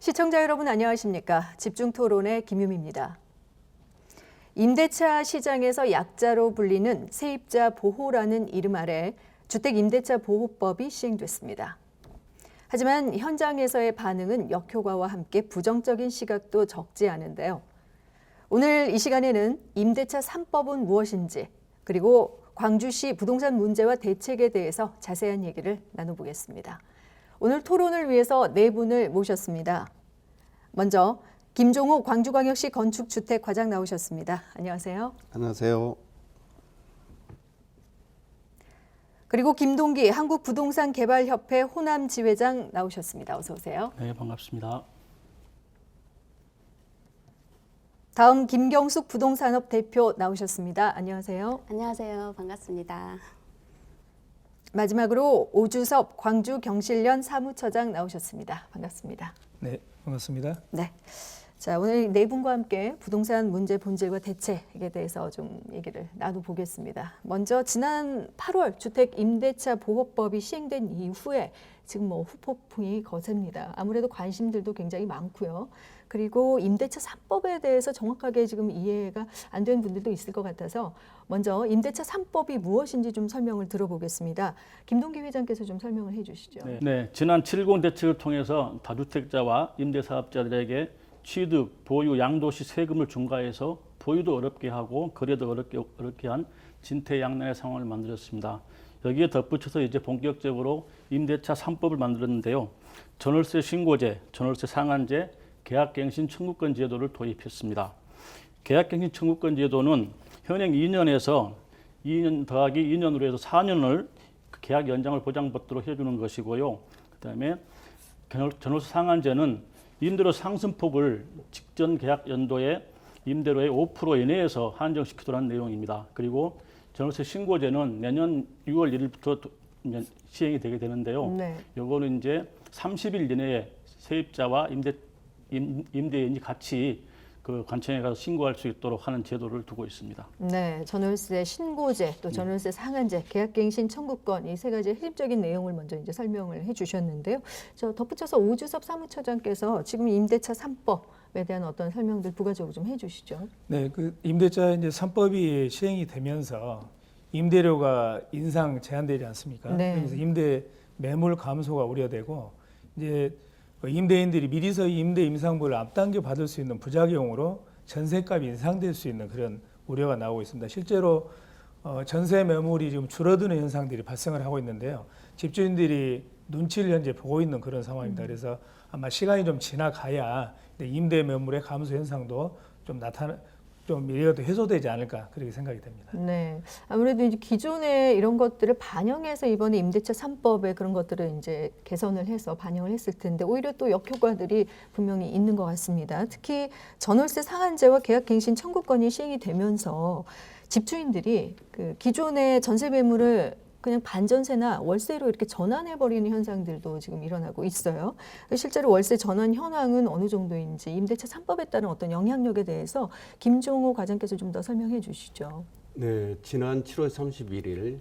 시청자 여러분 안녕하십니까? 집중토론의 김유미입니다. 임대차 시장에서 약자로 불리는 세입자 보호라는 이름 아래 주택임대차 보호법이 시행됐습니다. 하지만 현장에서의 반응은 역효과와 함께 부정적인 시각도 적지 않은데요. 오늘 이 시간에는 임대차 3법은 무엇인지 그리고 광주시 부동산 문제와 대책에 대해서 자세한 얘기를 나눠보겠습니다. 오늘 토론을 위해서 네 분을 모셨습니다. 먼저 김종호 광주광역시 건축주택과장 나오셨습니다. 안녕하세요. 안녕하세요. 그리고 김동기 한국부동산개발협회 호남지회장 나오셨습니다. 어서 오세요. 네, 반갑습니다. 다음 김경숙 부동산업 대표 나오셨습니다. 안녕하세요. 안녕하세요. 반갑습니다. 마지막으로 오주섭 광주경실련 사무처장 나오셨습니다. 반갑습니다. 네, 반갑습니다. 네. 자, 오늘 네 분과 함께 부동산 문제 본질과 대책에 대해서 좀 얘기를 나눠보겠습니다. 먼저 지난 8월 주택임대차 보호법이 시행된 이후에 지금 후폭풍이 거셉니다. 아무래도 관심들도 굉장히 많고요. 그리고 임대차 3법에 대해서 정확하게 지금 이해가 안 되는 분들도 있을 것 같아서 먼저 임대차 3법이 무엇인지 좀 설명을 들어보겠습니다. 김동기 회장께서 좀 설명을 해 주시죠. 네, 지난 7.10 대책을 통해서 다주택자와 임대사업자들에게 취득, 보유, 양도시 세금을 중과해서 보유도 어렵게 하고 거래도 어렵게 한 진퇴양난의 상황을 만들었습니다. 여기에 덧붙여서 이제 본격적으로 임대차 3법을 만들었는데요. 전월세 신고제, 전월세 상한제, 계약갱신 청구권 제도를 도입했습니다. 계약갱신 청구권 제도는 현행 2년에서 2년 더하기 2년으로 해서 4년을 계약 연장을 보장받도록 해주는 것이고요. 그다음에 전월세 상한제는 임대료 상승폭을 직전 계약 연도의 임대료의 5% 이내에서 한정시키도록 한 내용입니다. 그리고 전월세 신고제는 내년 6월 1일부터 시행이 되게 되는데요. 네. 요거는 이제 30일 이내에 세입자와 임대인이 같이 그 관청에 가서 신고할 수 있도록 하는 제도를 두고 있습니다. 네, 전월세 신고제, 또 전월세 상한제, 계약갱신 청구권 이 세 가지 핵심적인 내용을 먼저 이제 설명을 해주셨는데요. 저 덧붙여서 오주섭 사무처장께서 지금 임대차 3법에 대한 어떤 설명들 부가적으로 좀 해주시죠. 네, 그 임대차 이제 3법이 시행이 되면서 임대료가 인상 제한되지 않습니까? 네. 그래서 임대 매물 감소가 우려되고 이제 임대인들이 미리서 임대 임상부를 앞당겨 받을 수 있는 부작용으로 전세값이 인상될 수 있는 그런 우려가 나오고 있습니다. 실제로 전세 매물이 지금 줄어드는 현상들이 발생을 하고 있는데요. 집주인들이 눈치를 현재 보고 있는 그런 상황입니다. 그래서 아마 시간이 좀 지나가야 임대 매물의 감소 현상도 좀 이래도 해소되지 않을까 그렇게 생각이 됩니다. 네, 아무래도 이제 기존에 이런 것들을 반영해서 이번에 임대차 3법에 그런 것들을 이제 개선을 해서 반영을 했을 텐데 오히려 또 역효과들이 분명히 있는 것 같습니다. 특히 전월세 상한제와 계약갱신 청구권이 시행이 되면서 집주인들이 그 기존의 전세 매물을 그냥 반전세나 월세로 이렇게 전환해버리는 현상들도 지금 일어나고 있어요. 실제로 월세 전환 현황은 어느 정도인지 임대차 3법에 따른 어떤 영향력에 대해서 김종호 과장께서 좀 더 설명해 주시죠. 네, 지난 7월 31일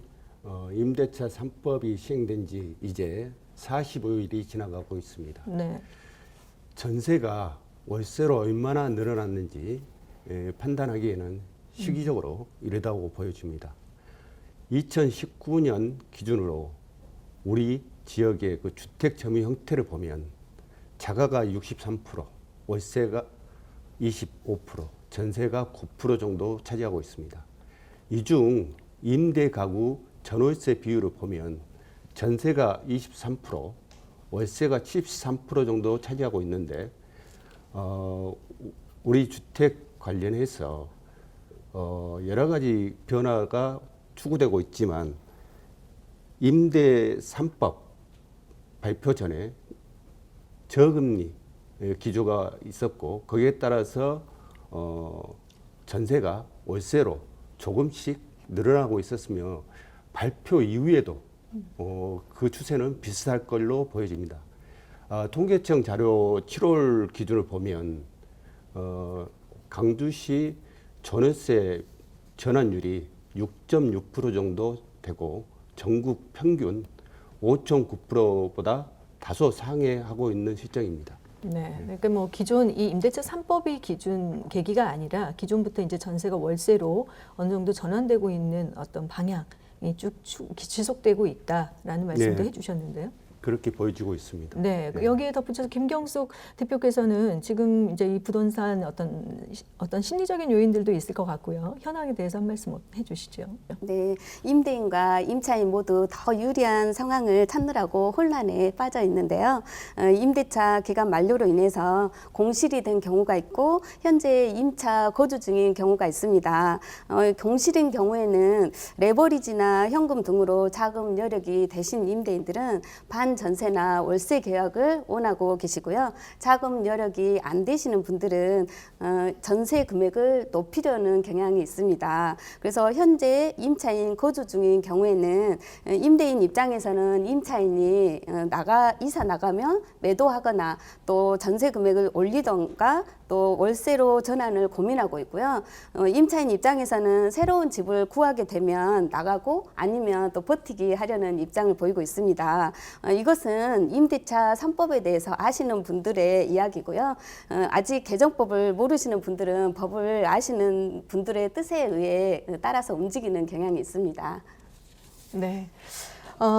임대차 3법이 시행된 지 이제 45일이 지나가고 있습니다. 네. 전세가 월세로 얼마나 늘어났는지 판단하기에는 시기적으로 이르다고 보여집니다. 2019년 기준으로 우리 지역의 그 주택 점유 형태를 보면 자가가 63%, 월세가 25%, 전세가 9% 정도 차지하고 있습니다. 이 중 임대 가구 전월세 비율을 보면 전세가 23%, 월세가 73% 정도 차지하고 있는데 우리 주택 관련해서 여러 가지 변화가 추구되고 있지만 임대 3법 발표 전에 저금리 기조가 있었고 거기에 따라서 전세가 월세로 조금씩 늘어나고 있었으며 발표 이후에도 그 추세는 비슷할 걸로 보여집니다. 통계청 자료 7월 기준을 보면 강주시 전월세 전환율이 6.6% 정도 되고 전국 평균 5.9%보다 다소 상회하고 있는 실정입니다. 네, 그러니까 뭐 기존 이 임대차 3법이 기준 계기가 아니라 기존부터 이제 전세가 월세로 어느 정도 전환되고 있는 어떤 방향이 쭉 지속되고 있다라는 말씀도 네. 해주셨는데요. 그렇게 보여지고 있습니다. 네, 여기에 덧붙여서 김경숙 대표께서는 지금 이제 이 부동산 어떤 심리적인 요인들도 있을 것 같고요. 현황에 대해서 한 말씀 해주시죠. 네, 임대인과 임차인 모두 더 유리한 상황을 찾느라고 혼란에 빠져 있는데요. 임대차 기간 만료로 인해서 공실이 된 경우가 있고 현재 임차 거주 중인 경우가 있습니다. 공실인 경우에는 레버리지나 현금 등으로 자금 여력이 되신 임대인들은 반전세나 월세 계약을 원하고 계시고요. 자금 여력이 안 되시는 분들은 전세 금액을 높이려는 경향이 있습니다. 그래서 현재 임차인 거주 중인 경우에는 임대인 입장에서는 임차인이 이사 나가면 매도하거나 또 전세 금액을 올리던가 또 월세로 전환을 고민하고 있고요. 임차인 입장에서는 새로운 집을 구하게 되면 나가고 아니면 또 버티기 하려는 입장을 보이고 있습니다. 이것은 임대차 3법에 대해서 아시는 분들의 이야기고요. 아직 개정법을 모르시는 분들은 법을 아시는 분들의 뜻에 의해 따라서 움직이는 경향이 있습니다. 네.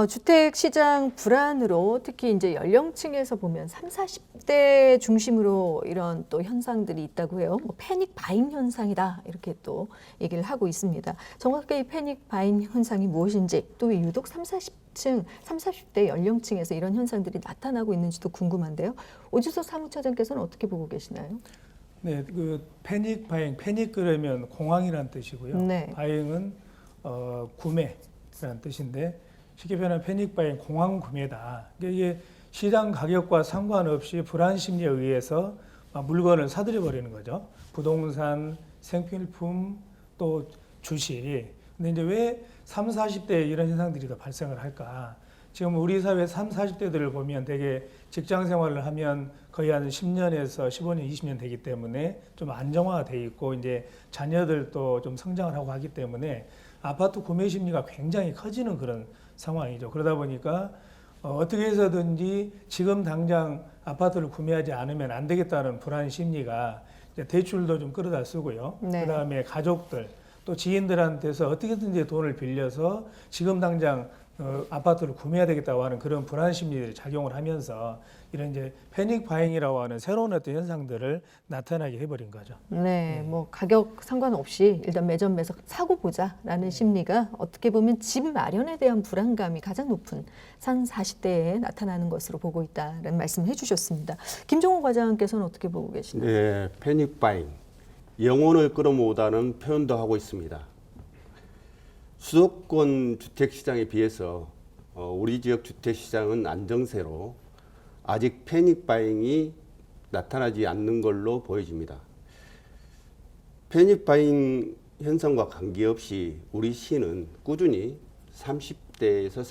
주택 시장 불안으로 특히 이제 연령층에서 보면 30, 40대 중심으로 이런 또 현상들이 있다고 해요. 뭐 패닉 바잉 현상이다 이렇게 또 얘기를 하고 있습니다. 정확하게 이 패닉 바잉 현상이 무엇인지 또 유독 30, 40대 연령층에서 이런 현상들이 나타나고 있는지도 궁금한데요. 오주석 사무처장께서는 어떻게 보고 계시나요? 네, 그 패닉 바잉, 패닉 그러면 공황이라는 뜻이고요. 네. 바잉은 구매라는 뜻인데 쉽게 표현하면 패닉 바잉, 공황 구매다. 이게 시장 가격과 상관없이 불안 심리에 의해서 물건을 사들여 버리는 거죠. 부동산, 생필품, 또 주식. 근데 이제 왜 30, 40대에 이런 현상들이 더 발생을 할까? 지금 우리 사회 30, 40대들을 보면 되게 직장 생활을 하면 거의 한 10년에서 15년, 20년 되기 때문에 좀 안정화가 돼 있고 이제 자녀들도 좀 성장을 하고 하기 때문에 아파트 구매 심리가 굉장히 커지는 그런 상황이죠. 그러다 보니까 어떻게 해서든지 지금 당장 아파트를 구매하지 않으면 안 되겠다는 불안 심리가 이제 대출도 좀 끌어다 쓰고요. 네. 그다음에 가족들 또 지인들한테서 어떻게든지 돈을 빌려서 지금 당장 아파트를 구매해야 되겠다고 하는 그런 불안 심리들이 작용을 하면서 이런 이제 패닉 바잉이라고 하는 새로운 어떤 현상들을 나타나게 해버린 거죠. 네, 뭐 가격 상관없이 일단 매점 매석 사고 보자라는 심리가 어떻게 보면 집 마련에 대한 불안감이 가장 높은 30, 40대에 나타나는 것으로 보고 있다라는 말씀을 해주셨습니다. 김종호 과장께서는 어떻게 보고 계시나요? 네, 패닉 바잉. 영혼을 끌어모으다는 표현도 하고 있습니다. 수도권 주택 시장에 비해서 우리 지역 주택 시장은 안정세로 아직 패닉 바잉이 나타나지 않는 걸로 보여집니다. 패닉 바잉 현상과 관계없이 우리 시는 꾸준히 30대에서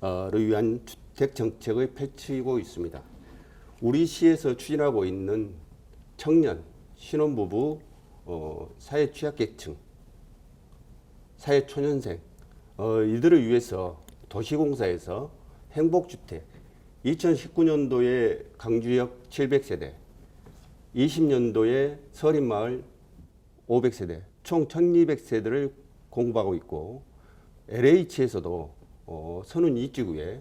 40대를 위한 주택 정책을 펼치고 있습니다. 우리 시에서 추진하고 있는 청년, 신혼부부, 사회 취약계층, 사회초년생 이들을 위해서 도시공사에서 행복주택 2019년도에 강주역 700세대, 20년도에 서린마을 500세대, 총 1200세대를 공급하고 있고 LH에서도 선운 이지구에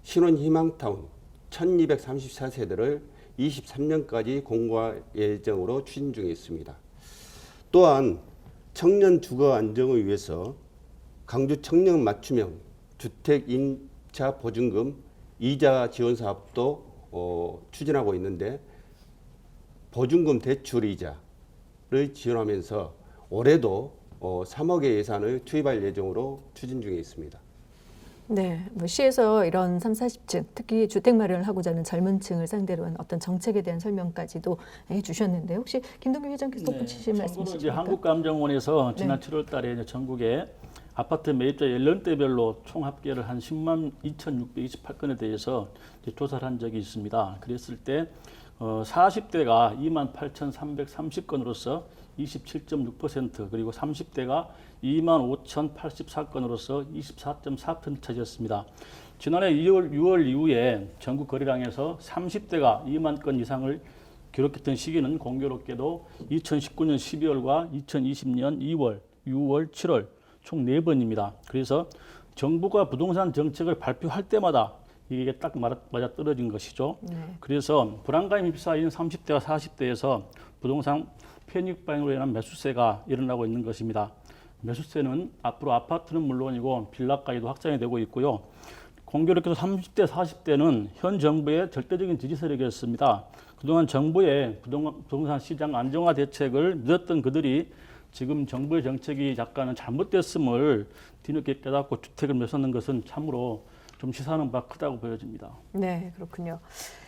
신혼희망타운 1234세대를 23년까지 공고할 예정으로 추진 중에 있습니다. 또한 청년 주거 안정을 위해서 강주 청년 맞춤형 주택 임차 보증금 이자 지원 사업도 추진하고 있는데 보증금 대출 이자를 지원하면서 올해도 3억의 예산을 투입할 예정으로 추진 중에 있습니다. 네, 뭐 시에서 이런 30, 40층, 특히 주택 마련을 하고자 하는 젊은 층을 상대로 한 어떤 정책에 대한 설명까지도 해주셨는데 혹시 김동규 회장께서 덧붙이실 참고로 말씀이십니까? 이제 한국감정원에서 지난 7월달에 이제 전국에 아파트 매입자 연령대별로 총 합계를 한 10만 2,628건에 대해서 이제 조사를 한 적이 있습니다. 그랬을 때 40대가 2만 8,330건으로서 27.6% 그리고 30대가 2만 5,084건으로서 24.4% 차지했습니다. 지난해 6월 이후에 전국 거래량에서 30대가 2만 건 이상을 기록했던 시기는 공교롭게도 2019년 12월과 2020년 2월, 6월, 7월 총 4번입니다. 그래서 정부가 부동산 정책을 발표할 때마다 이게 딱 맞아 떨어진 것이죠. 네. 그래서 불안감이 휩싸인 30대와 40대에서 부동산 편입 방향으로 인한 매수세가 일어나고 있는 것입니다. 매수세는 앞으로 아파트는 물론이고 빌라까지도 확장이 되고 있고요. 공교롭게도 30대, 40대는 현 정부의 절대적인 지지 세력이었습니다. 그동안 정부의 부동산 시장 안정화 대책을 믿었던 그들이 지금 정부의 정책이 약간은 잘못됐음을 뒤늦게 깨닫고 주택을 매수하는 것은 참으로 좀 시사하는 바 크다고 보여집니다. 네, 그렇군요.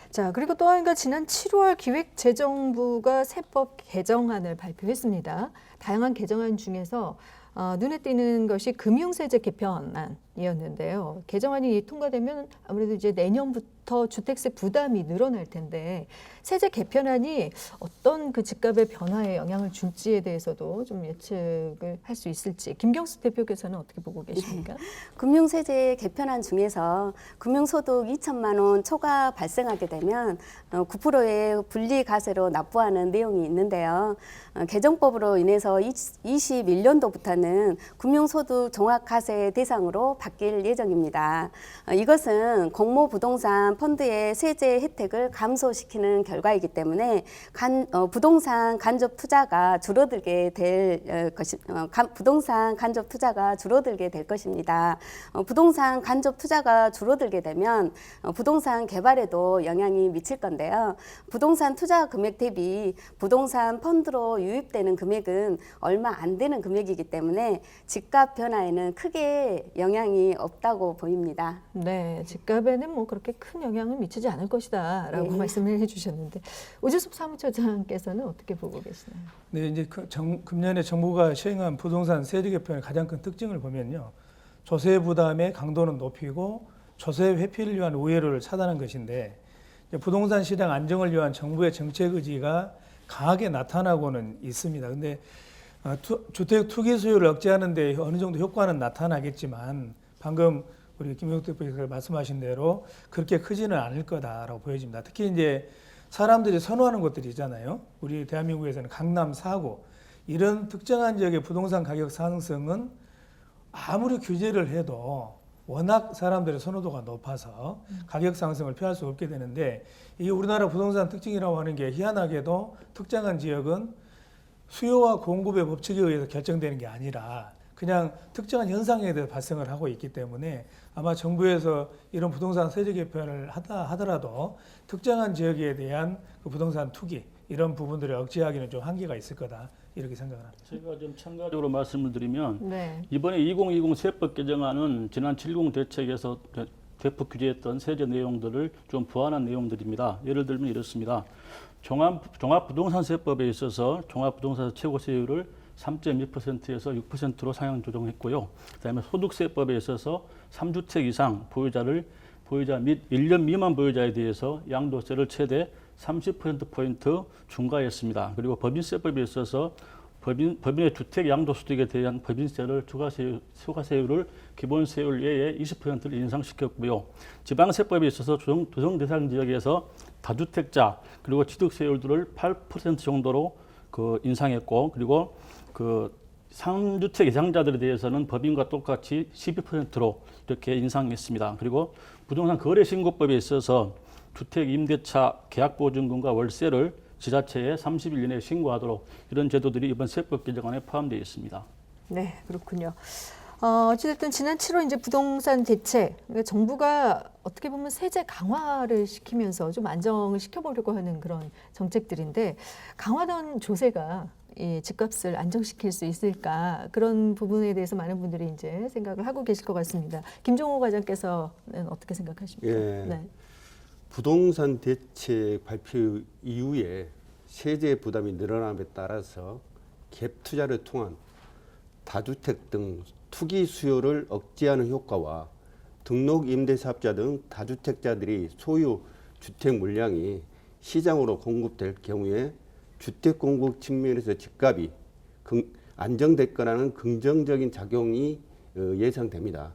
자, 그리고 또 한 가지 지난 7월 기획재정부가 세법 개정안을 발표했습니다. 다양한 개정안 중에서 눈에 띄는 것이 금융세제 개편안이었는데요. 개정안이 통과되면 아무래도 이제 내년부터 주택세 부담이 늘어날 텐데 세제 개편안이 어떤 그 집값의 변화에 영향을 줄지에 대해서도 좀 예측을 할 수 있을지 김경수 대표께서는 어떻게 보고 계십니까? 금융세제 개편안 중에서 금융소득 2천만 원 초과 발생하게 되면 9%의 분리과세로 납부하는 내용이 있는데요. 개정법으로 인해서 21년도부터는 금융소득 종합과세 대상으로 바뀔 예정입니다. 이것은 공모부동산 펀드의 세제 혜택을 감소시키는 결과이기 때문에 부동산 간접 투자가 줄어들게 될 것입니다. 부동산 간접 투자가 줄어들게 되면 부동산 개발에도 영향이 미칠 건데요. 부동산 투자 금액 대비 부동산 펀드로 유입되는 금액은 얼마 안 되는 금액이기 때문에 집값 변화에는 크게 영향이 없다고 보입니다. 네, 집값에는 뭐 그렇게 큰 영향을 미치지 않을 것이다라고 네. 말씀을 해주셨는데 오주섭 사무처장께서는 어떻게 보고 계시나요? 네, 이제 금년에 정부가 시행한 부동산 세제 개편의 가장 큰 특징을 보면요. 조세 부담의 강도는 높이고 조세 회피를 위한 우회로를 차단한 것인데 부동산 시장 안정을 위한 정부의 정책 의지가 강하게 나타나고는 있습니다. 근데 주택 투기 수요를 억제하는 데 어느 정도 효과는 나타나겠지만 방금 우리 김용태 대표께서 말씀하신 대로 그렇게 크지는 않을 거다라고 보여집니다. 특히 이제 사람들이 선호하는 곳들이 있잖아요. 우리 대한민국에서는 강남 4구 이런 특정한 지역의 부동산 가격 상승은 아무리 규제를 해도 워낙 사람들의 선호도가 높아서 가격 상승을 피할 수 없게 되는데 이게 우리나라 부동산 특징이라고 하는 게 희한하게도 특정한 지역은 수요와 공급의 법칙에 의해서 결정되는 게 아니라 그냥 특정한 현상에 대해서 발생을 하고 있기 때문에 아마 정부에서 이런 부동산 세제 개편을 하더라도 특정한 지역에 대한 그 부동산 투기 이런 부분들을 억제하기는 좀 한계가 있을 거다 이렇게 생각을 합니다. 제가 좀 첨가적으로 말씀을 드리면 네. 이번에 2020 세법 개정안은 지난 70 대책에서 대폭 규제했던 세제 내용들을 좀 보완한 내용들입니다. 예를 들면 이렇습니다. 종합부동산세법에 있어서 종합부동산 최고세율을 3.1%에서 6%로 상향 조정했고요. 그다음에 소득세법에 있어서 3주택 이상 보유자 및 1년 미만 보유자에 대해서 양도세를 최대 30%포인트 중과했습니다. 그리고 법인세법에 있어서 법인의 주택 양도소득에 대한 법인세를 초과세율을 기본세율 외에 20%를 인상시켰고요. 지방세법에 있어서 조정 대상 지역에서 다주택자 그리고 취득세율들을 8% 정도로 인상했고 그리고 3주택 이상자들에 대해서는 법인과 똑같이 12%로 이렇게 인상했습니다. 그리고 부동산 거래신고법에 있어서 주택 임대차 계약보증금과 월세를 지자체에 30일 이내에 신고하도록 이런 제도들이 이번 세법 개정안에 포함되어 있습니다. 네, 그렇군요. 어찌됐든 지난 7월 이제 부동산 대책, 그러니까 정부가 어떻게 보면 세제 강화를 시키면서 좀 안정을 시켜보려고 하는 그런 정책들인데 강화된 조세가 이 집값을 안정시킬 수 있을까 그런 부분에 대해서 많은 분들이 이제 생각을 하고 계실 것 같습니다. 김종호 과장께서는 어떻게 생각하십니까? 예. 네. 부동산 대책 발표 이후에 세제 부담이 늘어남에 따라서 갭 투자를 통한 다주택 등 투기 수요를 억제하는 효과와 등록 임대사업자 등 다주택자들이 소유 주택 물량이 시장으로 공급될 경우에 주택 공급 측면에서 집값이 안정될 거라는 긍정적인 작용이 예상됩니다.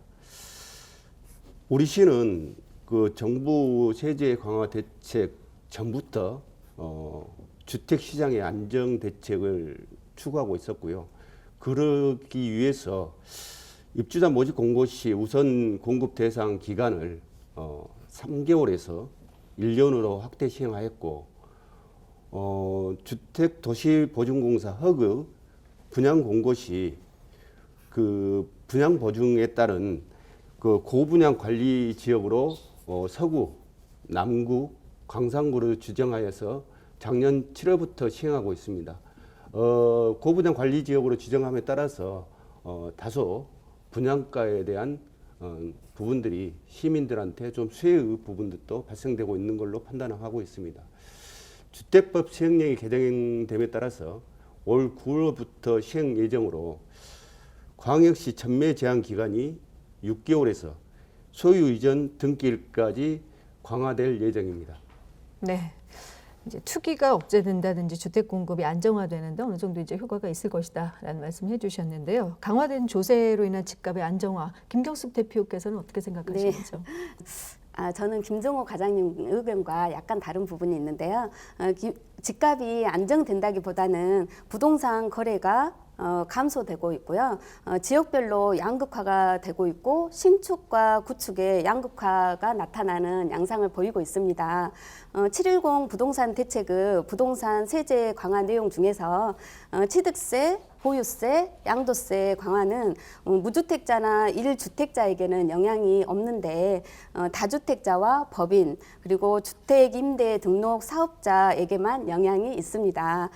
우리 시는 그 정부 세제 강화 대책 전부터 주택 시장의 안정 대책을 추구하고 있었고요. 그러기 위해서 입주자 모집 공고 시 우선 공급 대상 기간을 3개월에서 1년으로 확대 시행하였고, 주택도시보증공사 허그 분양 공고 시 그 분양 보증에 따른 그 고분양 관리 지역으로 서구, 남구, 광산구를 지정하여서 작년 7월부터 시행하고 있습니다. 고분양 관리 지역으로 지정함에 따라서 다소 분양가에 대한 부분들이 시민들한테 좀 수혜의 부분들도 발생되고 있는 걸로 판단하고 있습니다. 주택법 시행령이 개정됨에 따라서 올 9월부터 시행 예정으로 광역시 전매 제한 기간이 6개월에서 소유 이전 등기일까지 강화될 예정입니다. 네. 이제 투기가 억제된다든지 주택 공급이 안정화되는데 어느 정도 이제 효과가 있을 것이다라는 말씀해 주셨는데요. 강화된 조세로 인한 집값의 안정화, 김경숙 대표께서는 어떻게 생각하시는지요? 저는 김종호 과장님 의견과 약간 다른 부분이 있는데요. 집값이 안정된다기보다는 부동산 거래가 감소되고 있고요. 지역별로 양극화가 되고 있고 신축과 구축의 양극화가 나타나는 양상을 보이고 있습니다. 710 부동산 대책의 부동산 세제 강화 내용 중에서 취득세, 보유세, 양도세 강화는 무주택자나 1주택자에게는 영향이 없는데 다주택자와 법인 그리고 주택임대 등록 사업자에게만 영향이 있습니다.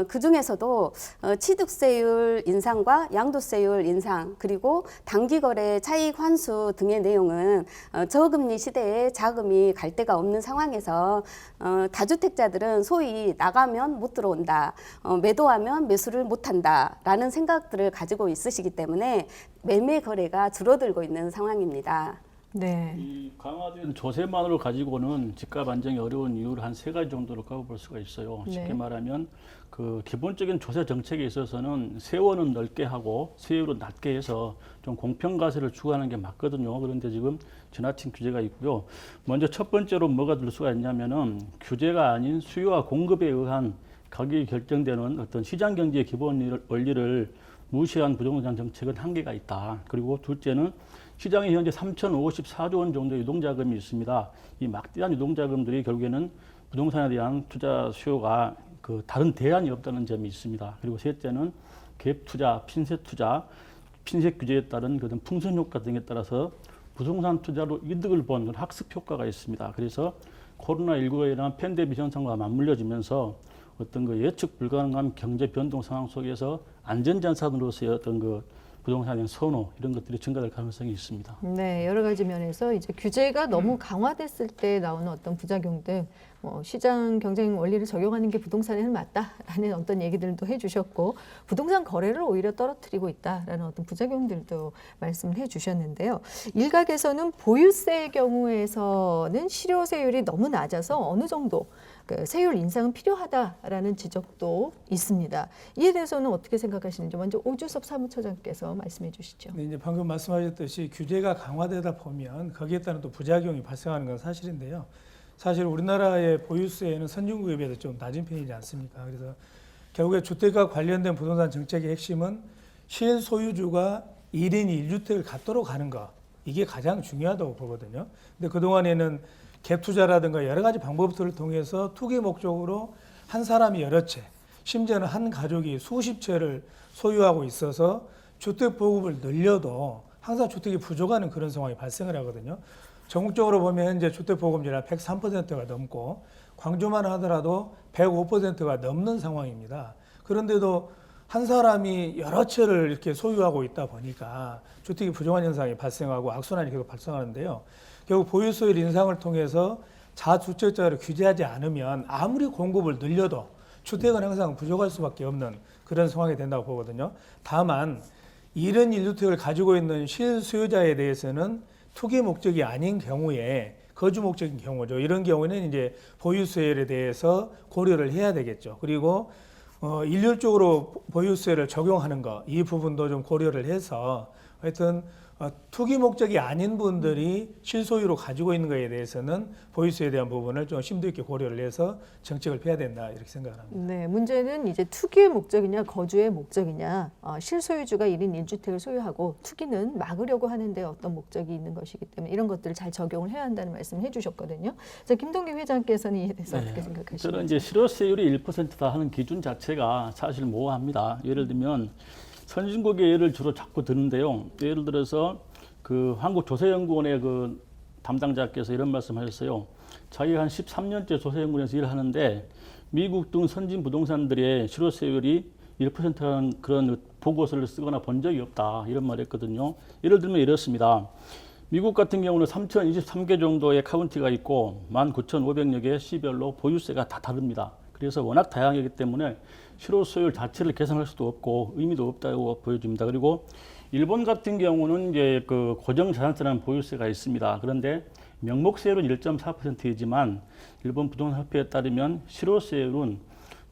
그중에서도 취득세율 인상과 양도세율 인상 그리고 단기거래 차익 환수 등의 내용은 저금리 시대에 자금이 갈 데가 없는 상황에서 다주택자들은 소위 나가면 못 들어온다, 매도하면 매수를 못한다 라는 생각들을 가지고 있으시기 때문에 매매 거래가 줄어들고 있는 상황입니다. 네. 이 강화된 조세만으로 가지고는 집값 안정이 어려운 이유를 한 3가지 정도로 꼽아볼 수가 있어요. 쉽게 네. 말하면 그 기본적인 조세 정책에 있어서는 세원은 넓게 하고 세율은 낮게 해서 좀 공평과세를 추구하는 게 맞거든요. 그런데 지금 지나친 규제가 있고요. 먼저 첫 번째로 뭐가 들 수가 있냐면은 규제가 아닌 수요와 공급에 의한 가격이 결정되는 어떤 시장 경제의 기본 원리를 무시한 부동산 정책은 한계가 있다. 그리고 둘째는 시장에 현재 3,054조 원 정도의 유동자금이 있습니다. 이 막대한 유동자금들이 결국에는 부동산에 대한 투자 수요가 그 다른 대안이 없다는 점이 있습니다. 그리고 셋째는 갭 투자, 핀셋 투자, 핀셋 규제에 따른 그런 풍선 효과 등에 따라서 부동산 투자로 이득을 본 학습 효과가 있습니다. 그래서 코로나19로 인한 팬데믹 현상과 맞물려지면서 어떤 그 예측 불가능한 경제 변동 상황 속에서 안전자산으로서의 어떤 그 부동산의 선호 이런 것들이 증가될 가능성이 있습니다. 네, 여러 가지 면에서 이제 규제가 너무 강화됐을 때 나오는 어떤 부작용들, 시장 경쟁 원리를 적용하는 게 부동산에는 맞다라는 어떤 얘기들도 해주셨고, 부동산 거래를 오히려 떨어뜨리고 있다라는 어떤 부작용들도 말씀을 해주셨는데요. 일각에서는 보유세의 경우에서는 실효세율이 너무 낮아서 어느 정도 그 세율 인상은 필요하다라는 지적도 있습니다. 이에 대해서는 어떻게 생각하시는지 먼저 오주섭 사무처장께서 말씀해 주시죠. 네, 이제 방금 말씀하셨듯이 규제가 강화되다 보면 거기에 따른 또 부작용이 발생하는 건 사실인데요. 사실 우리나라의 보유세는 선진국에 비해서 좀 낮은 편이지 않습니까? 그래서 결국에 주택과 관련된 부동산 정책의 핵심은 실소유주가 1인 1주택을 갖도록 하는 거, 이게 가장 중요하다고 보거든요. 근데 그동안에는 갭 투자라든가 여러 가지 방법들을 통해서 투기 목적으로 한 사람이 여러 채, 심지어는 한 가족이 수십 채를 소유하고 있어서 주택 보급을 늘려도 항상 주택이 부족하는 그런 상황이 발생을 하거든요. 전국적으로 보면 현재 주택 보급률이 103%가 넘고 광주만 하더라도 105%가 넘는 상황입니다. 그런데도 한 사람이 여러 채를 이렇게 소유하고 있다 보니까 주택이 부족한 현상이 발생하고 악순환이 계속 발생하는데요. 결국 보유소율 인상을 통해서 자주택자를 규제하지 않으면 아무리 공급을 늘려도 주택은 항상 부족할 수밖에 없는 그런 상황이 된다고 보거든요. 다만 1인 1주택을 가지고 있는 실수요자에 대해서는 투기 목적이 아닌 경우에 거주 목적인 경우죠. 이런 경우는 이제 보유세율에 대해서 고려를 해야 되겠죠. 그리고 일률적으로 보유세를 적용하는 거, 이 부분도 좀 고려를 해서 하여튼 투기 목적이 아닌 분들이 실소유로 가지고 있는 것에 대해서는 보유세에 대한 부분을 좀 심도 있게 고려를 해서 정책을 펴야 된다 이렇게 생각을 합니다. 네, 문제는 이제 투기의 목적이냐 거주의 목적이냐, 실소유주가 1인 1주택을 소유하고 투기는 막으려고 하는데 어떤 목적이 있는 것이기 때문에 이런 것들을 잘 적용을 해야 한다는 말씀을 해주셨거든요. 자, 김동기 회장께서는 이에 대해서 어떻게 생각하시나요? 저는 이제 실효세율이 1%다 하는 기준 자체가 사실 모호합니다. 예를 들면 선진국의 예를 주로 자꾸 드는데요. 예를 들어서 그 한국조세연구원의 그 담당자께서 이런 말씀하셨어요. 자기가 한 13년째 조세연구원에서 일을 하는데 미국 등 선진 부동산들의 실효세율이 1%라는 그런 보고서를 쓰거나 본 적이 없다 이런 말했거든요. 예를 들면 이렇습니다. 미국 같은 경우는 3,023개 정도의 카운티가 있고 19,500여 개의 시별로 보유세가 다 다릅니다. 그래서 워낙 다양하기 때문에 실효세율 자체를 계산할 수도 없고 의미도 없다고 보여집니다. 그리고 일본 같은 경우는 이제 그 고정자산세라는 보유세가 있습니다. 그런데 명목세율은 1.4%이지만 일본 부동산협회에 따르면 실효세율은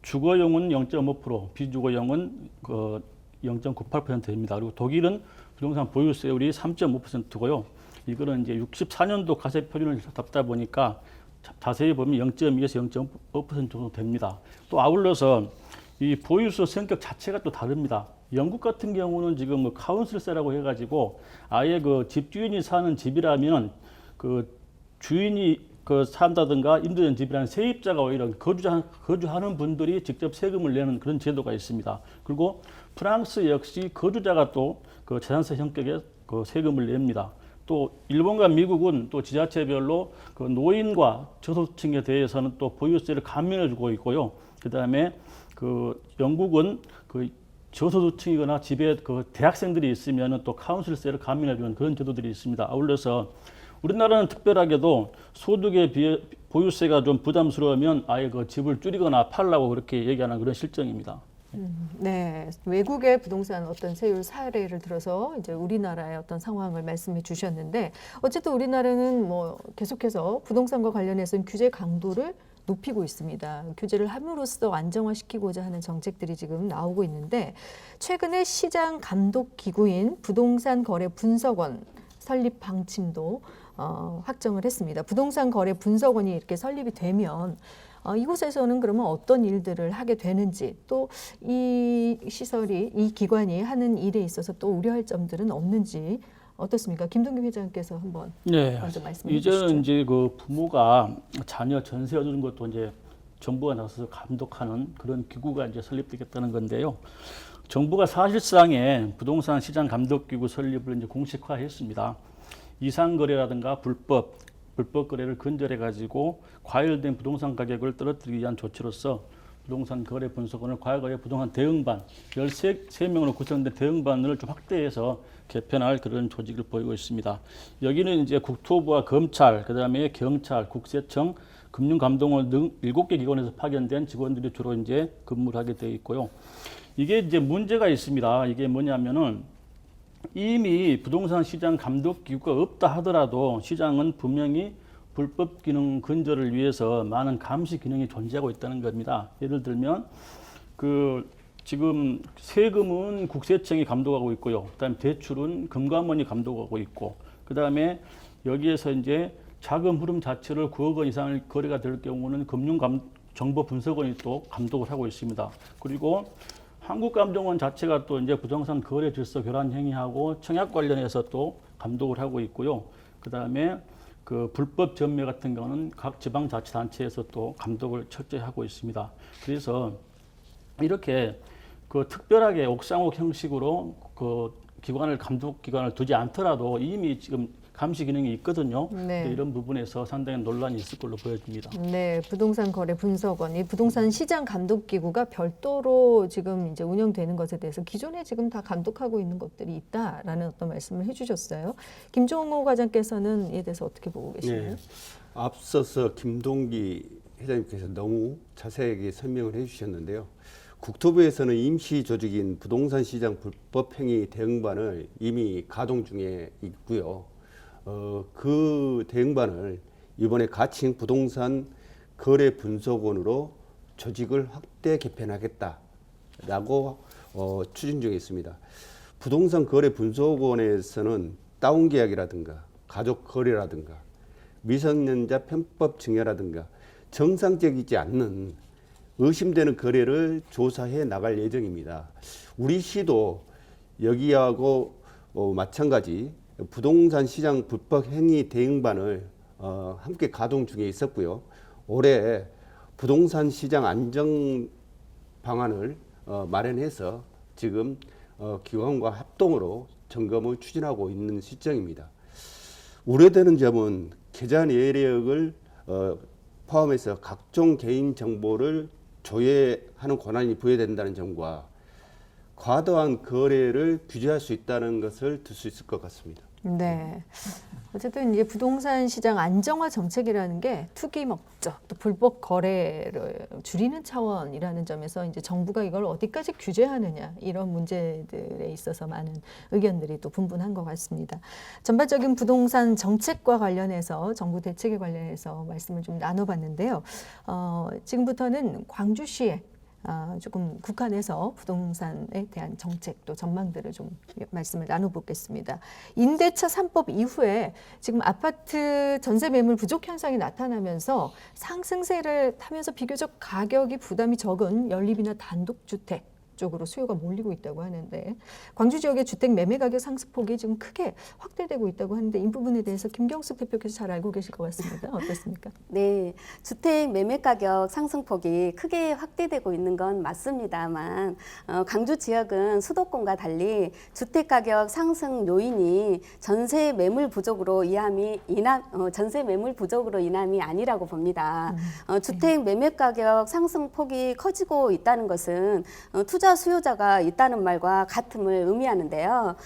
주거용은 0.5%, 비주거용은 그 0.98%입니다. 그리고 독일은 부동산 보유세율이 3.5%고요. 이거는 이제 64년도 가세 표준을 잡다 보니까 자세히 보면 0.2에서 0.5% 정도 됩니다. 또 아울러서 이 보유소 성격 자체가 또 다릅니다. 영국 같은 경우는 지금 뭐 카운슬세라고 해가지고 아예 그 집주인이 사는 집이라면 그 주인이 그 산다든가 임대된 집이라는 세입자가 오히려 거주하는 분들이 직접 세금을 내는 그런 제도가 있습니다. 그리고 프랑스 역시 거주자가 또 그 재산세 형격의 그 세금을 냅니다. 또 일본과 미국은 또 지자체별로 그 노인과 저소득층에 대해서는 또 보유세를 감면해 주고 있고요. 그다음에 그 영국은 그 저소득층이거나 집에 그 대학생들이 있으면은 또 카운슬세를 감면해 주는 그런 제도들이 있습니다. 아울러서 우리나라는 특별하게도 소득에 비해 보유세가 좀 부담스러우면 아예 그 집을 줄이거나 팔라고 그렇게 얘기하는 그런 실정입니다. 네, 외국의 부동산 어떤 세율 사례를 들어서 이제 우리나라의 어떤 상황을 말씀해 주셨는데 어쨌든 우리나라는 뭐 계속해서 부동산과 관련해서는 규제 강도를 높이고 있습니다. 규제를 함으로써 안정화시키고자 하는 정책들이 지금 나오고 있는데 최근에 시장 감독 기구인 부동산 거래 분석원 설립 방침도 확정을 했습니다. 부동산 거래 분석원이 이렇게 설립이 되면 이곳에서는 그러면 어떤 일들을 하게 되는지 또 이 시설이 이 기관이 하는 일에 있어서 또 우려할 점들은 없는지 어떻습니까? 김동규 회장께서 한번 먼저 말씀해 주시죠. 이제는 이제 그 부모가 자녀 전세 얻는 것도 이제 정부가 나서서 감독하는 그런 기구가 이제 설립되겠다는 건데요. 정부가 사실상의 부동산 시장 감독 기구 설립을 이제 공식화했습니다. 이상 거래라든가 불법 거래를 근절해 가지고 과열된 부동산 가격을 떨어뜨리기 위한 조치로서 부동산 거래 분석원을 과거의 부동산 대응반 13명으로 구성된 대응반을 좀 확대해서 개편할 그런 조직을 보이고 있습니다. 여기는 이제 국토부와 검찰, 그다음에 경찰, 국세청, 금융감독원 등 7개 기관에서 파견된 직원들이 주로 이제 근무를 하게 되어 있고요. 이게 이제 문제가 있습니다. 이게 뭐냐면은 이미 부동산 시장 감독 기구가 없다 하더라도 시장은 분명히 불법 기능 근절을 위해서 많은 감시 기능이 존재하고 있다는 겁니다. 예를 들면 그 지금 세금은 국세청이 감독하고 있고요. 그다음에 대출은 금감원이 감독하고 있고, 그다음에 여기에서 이제 자금 흐름 자체를 9억 원 이상을 거래가 될 경우는 금융정보분석원이 또 감독을 하고 있습니다. 그리고 한국감정원 자체가 또 이제 부동산 거래 질서 교란 행위하고 청약 관련해서 또 감독을 하고 있고요. 그다음에 그 불법 전매 같은 경우는 각 지방자치단체에서 또 감독을 철저히 하고 있습니다. 그래서 이렇게 그 특별하게 옥상옥 형식으로 그 기관을 감독 기관을 두지 않더라도 이미 지금 감시 기능이 있거든요. 네. 이런 부분에서 상당히 논란이 있을 걸로 보여집니다. 네, 부동산 거래 분석원, 이 부동산 시장 감독 기구가 별도로 지금 이제 운영되는 것에 대해서 기존에 지금 다 감독하고 있는 것들이 있다라는 어떤 말씀을 해주셨어요. 김종호 과장께서는 이에 대해서 어떻게 보고 계시나요? 네. 앞서서 김동기 회장님께서 너무 자세하게 설명을 해주셨는데요. 국토부에서는 임시 조직인 부동산 시장 불법 행위 대응반을 이미 가동 중에 있고요. 그 대응반을 이번에 가칭 부동산 거래 분석원으로 조직을 확대 개편하겠다라고 추진 중에 있습니다. 부동산 거래 분석원에서는 다운 계약이라든가 가족 거래라든가 미성년자 편법 증여라든가 정상적이지 않는 의심되는 거래를 조사해 나갈 예정입니다. 우리 시도 여기하고 마찬가지 부동산 시장 불법 행위 대응반을 함께 가동 중에 있었고요. 올해 부동산 시장 안정 방안을 마련해서 지금 기관과 합동으로 점검을 추진하고 있는 시점입니다. 우려되는 점은 계좌 내역을 포함해서 각종 개인 정보를 조회하는 권한이 부여된다는 점과 과도한 거래를 규제할 수 있다는 것을 들 수 있을 것 같습니다. 네. 어쨌든 이제 부동산 시장 안정화 정책이라는 게 투기 목적, 또 불법 거래를 줄이는 차원이라는 점에서 이제 정부가 이걸 어디까지 규제하느냐 이런 문제들에 있어서 많은 의견들이 또 분분한 것 같습니다. 전반적인 부동산 정책과 관련해서 정부 대책에 관련해서 말씀을 좀 나눠봤는데요. 지금부터는 광주시에 조금 국한해서 부동산에 대한 정책 또 전망들을 좀 말씀을 나눠보겠습니다. 임대차 3법 이후에 지금 아파트 전세 매물 부족 현상이 나타나면서 상승세를 타면서 비교적 가격이 부담이 적은 연립이나 단독주택 쪽으로 수요가 몰리고 있다고 하는데 광주 지역의 주택 매매 가격 상승폭이 지금 크게 확대되고 있다고 하는데 이 부분에 대해서 김경숙 대표께서 잘 알고 계실 것 같습니다. 어떻습니까? 네, 주택 매매 가격 상승폭이 크게 확대되고 있는 건 맞습니다만 광주 지역은 수도권과 달리 주택 가격 상승 요인이 전세 매물 부족으로 전세 매물 부족으로 인함이 아니라고 봅니다. 주택 매매 가격 상승폭이 커지고 있다는 것은 투자 수요자가 있다는 말과 같음을 의미하는데요.